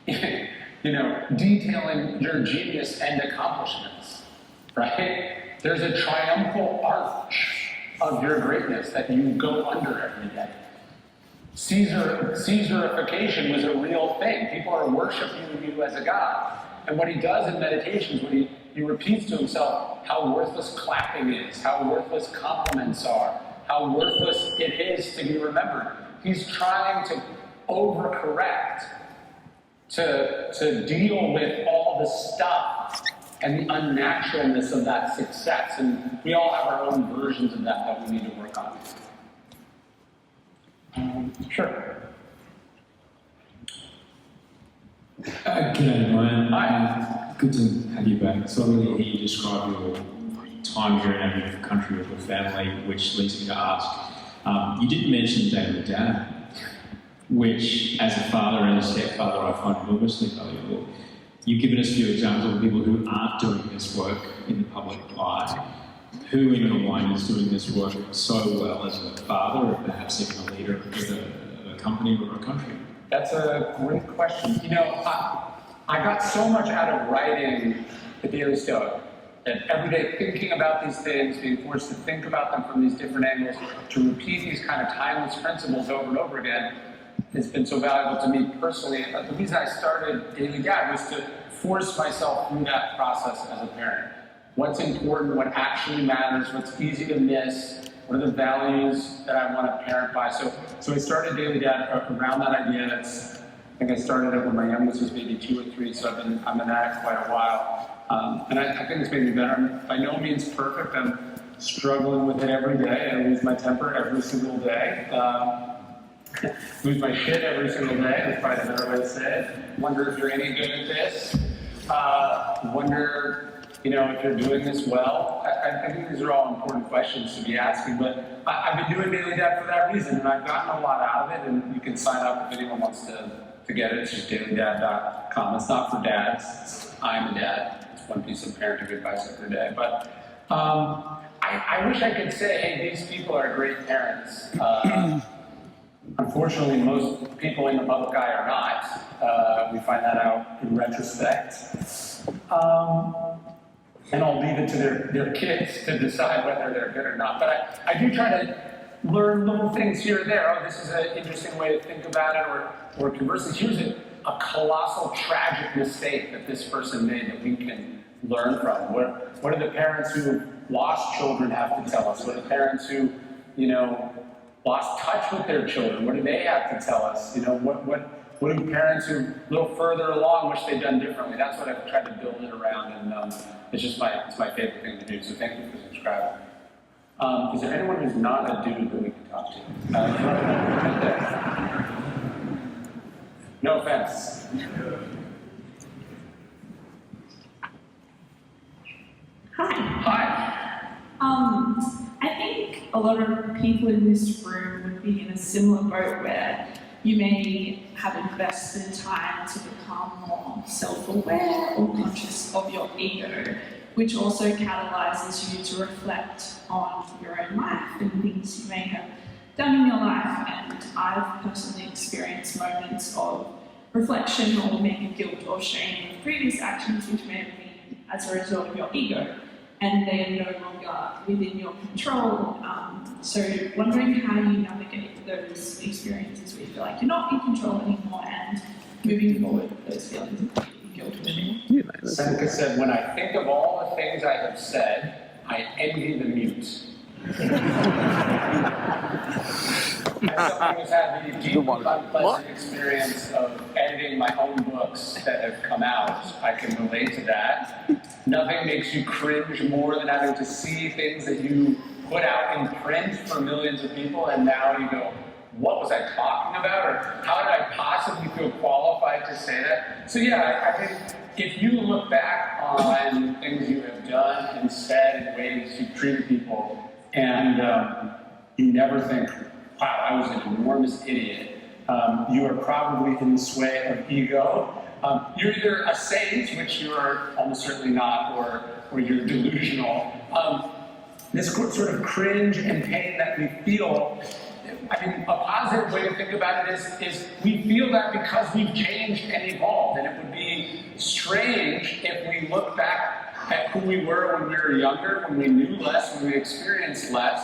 detailing your genius and accomplishments, right? There's a triumphal arch of your greatness that you go under every day. Caesarification was a real thing. People are worshiping you as a god. And what he does in Meditations, when he repeats to himself how worthless clapping is, how worthless compliments are, how worthless it is to be remembered. He's trying to overcorrect, to deal with all the stuff and the unnaturalness of that success. And we all have our own versions of that we need to work on. Sure. G'day, Ryan. Hi. Good to have you back. So I really hear you describe your time here in our country with your family, which leads me to ask. You did mention Daily Dad, which, as a father and a stepfather, I find enormously valuable. You've given us a few examples of people who aren't doing this work in the public eye. Who in your mind is doing this work so well as a father, or perhaps even a leader of a company or a country? That's a great question. I got so much out of writing the Daily Stoic that every day thinking about these things, being forced to think about them from these different angles, to repeat these kind of timeless principles over and over again, has been so valuable to me personally. The reason I started Daily Dad was to force myself through that process as a parent. What's important, what actually matters, what's easy to miss, What are the values that I want to parent by? So I started Daily Dad around that idea. I think I started it when my youngest was maybe 2 or 3, so I'm in that quite a while. And I think it's made me better. I'm by no means perfect. I'm struggling with it every day. I lose my temper every single day. Lose my shit every single day. That's probably a better way to say it. Wonder if you're any good at this. Wonder, if you're doing this well. I think these are all important questions to be asking, but I've been doing Daily Dad for that reason, and I've gotten a lot out of it, and you can sign up if anyone wants to get it. It's just dailydad.com. It's not for dads. I'm a dad. It's one piece of parenting advice every day. But I wish I could say, hey, these people are great parents. Unfortunately, most people in the public eye are not. We find that out in retrospect. And I'll leave it to their kids to decide whether they're good or not. But I do try to learn little things here and there. Oh, this is an interesting way to think about it, or conversely, here's a colossal, tragic mistake that this person made that we can learn from. What do the parents who lost children have to tell us? What do the parents who, lost touch with their children? What do they have to tell us? What do parents who are a little further along wish they'd done differently? That's what I've tried to build it around, and it's just it's my favorite thing to do. So thank you for subscribing. Is there anyone who's not a dude that we can talk to? Right there. No offense. Hi. I think a lot of people in this room would be in a similar boat where you may have invested time to become more self-aware or conscious of your ego, which also catalyzes you to reflect on your own life and things you may have done in your life. And I've personally experienced moments of reflection or maybe guilt or shame of previous actions which may have been as a result of your ego, and they are no longer within your control. So wondering how you navigate those experiences where you feel like you're not in control anymore, and moving forward with those feelings of guilt or shame. Seneca said, when I think of all the things I have said, I envy the mute. As someone who's had the deep, unpleasant experience of editing my own books that have come out, I can relate to that. Nothing makes you cringe more than having to see things that you put out in print for millions of people, and now you go, what was I talking about? Or how did I possibly feel qualified to say that? So yeah, I think if you look back on things you have done and said and ways you've treated people, and you never think, wow, I was an enormous idiot, you are probably in the sway of ego. You're either a saint, which you are almost certainly not, or you're delusional. This sort of cringe and pain that we feel, I mean, a positive way to think about it is we feel that because we've changed and evolved, and it would be strange if we look back at who we were when we were younger, when we knew less, when we experienced less,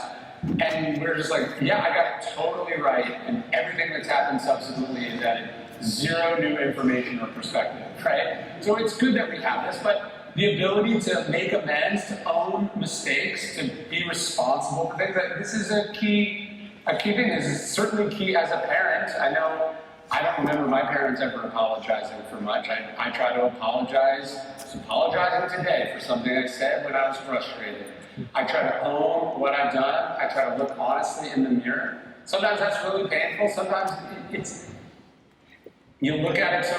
and we're just like, yeah, I got it totally right, and everything that's happened subsequently is added zero new information or perspective, right? So it's good that we have this, but the ability to make amends, to own mistakes, to be responsible for things, this is a key thing. This is certainly key as a parent. I know I don't remember my parents ever apologizing for much. I try to apologize. I was apologizing today for something I said when I was frustrated. I try to own what I've done. I try to look honestly in the mirror. Sometimes that's really painful. Sometimes you look at it so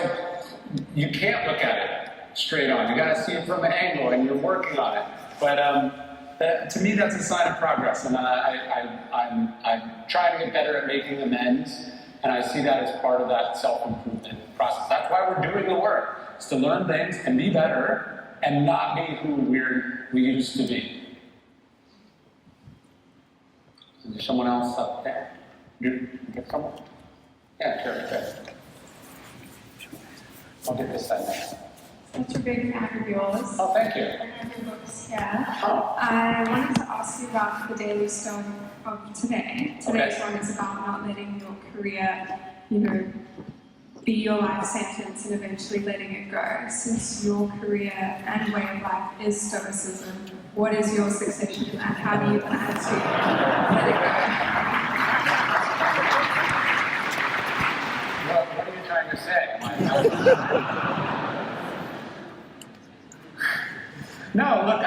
you can't look at it straight on. You got to see it from an angle, and you're working on it. But to me, that's a sign of progress, and I'm trying to get better at making amends, and I see that as part of that self-improvement process. That's why we're doing the work. It's to learn things and be better, and not be who we used to be. Is there someone else up there? You get someone? Yeah, sure. I'll get this side next. Such a big fan of yours. Oh, thank you. I have your books here. Oh. I wanted to ask you about the Daily Stoic of today. Today's Okay. one is about not letting your career, be your life sentence and eventually letting it go. Since your career and way of life is Stoicism, what is your succession and how do you plan to let it go? What are you trying to say? No, look, I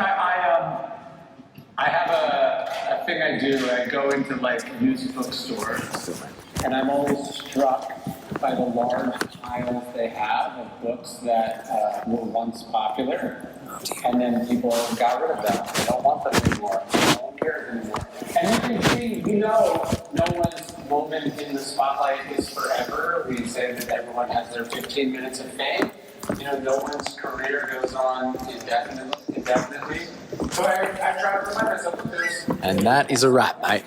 have a thing I do. I go into like used bookstores, and I'm always struck by the large piles they have of books that were once popular, and then people got rid of them. They don't want them anymore. No one cares anymore. And you can see, no one's moment in the spotlight is forever. We say that everyone has their 15 minutes of fame. No one's career goes on indefinitely. So I try to remind myself that there's... And that is a wrap, mate.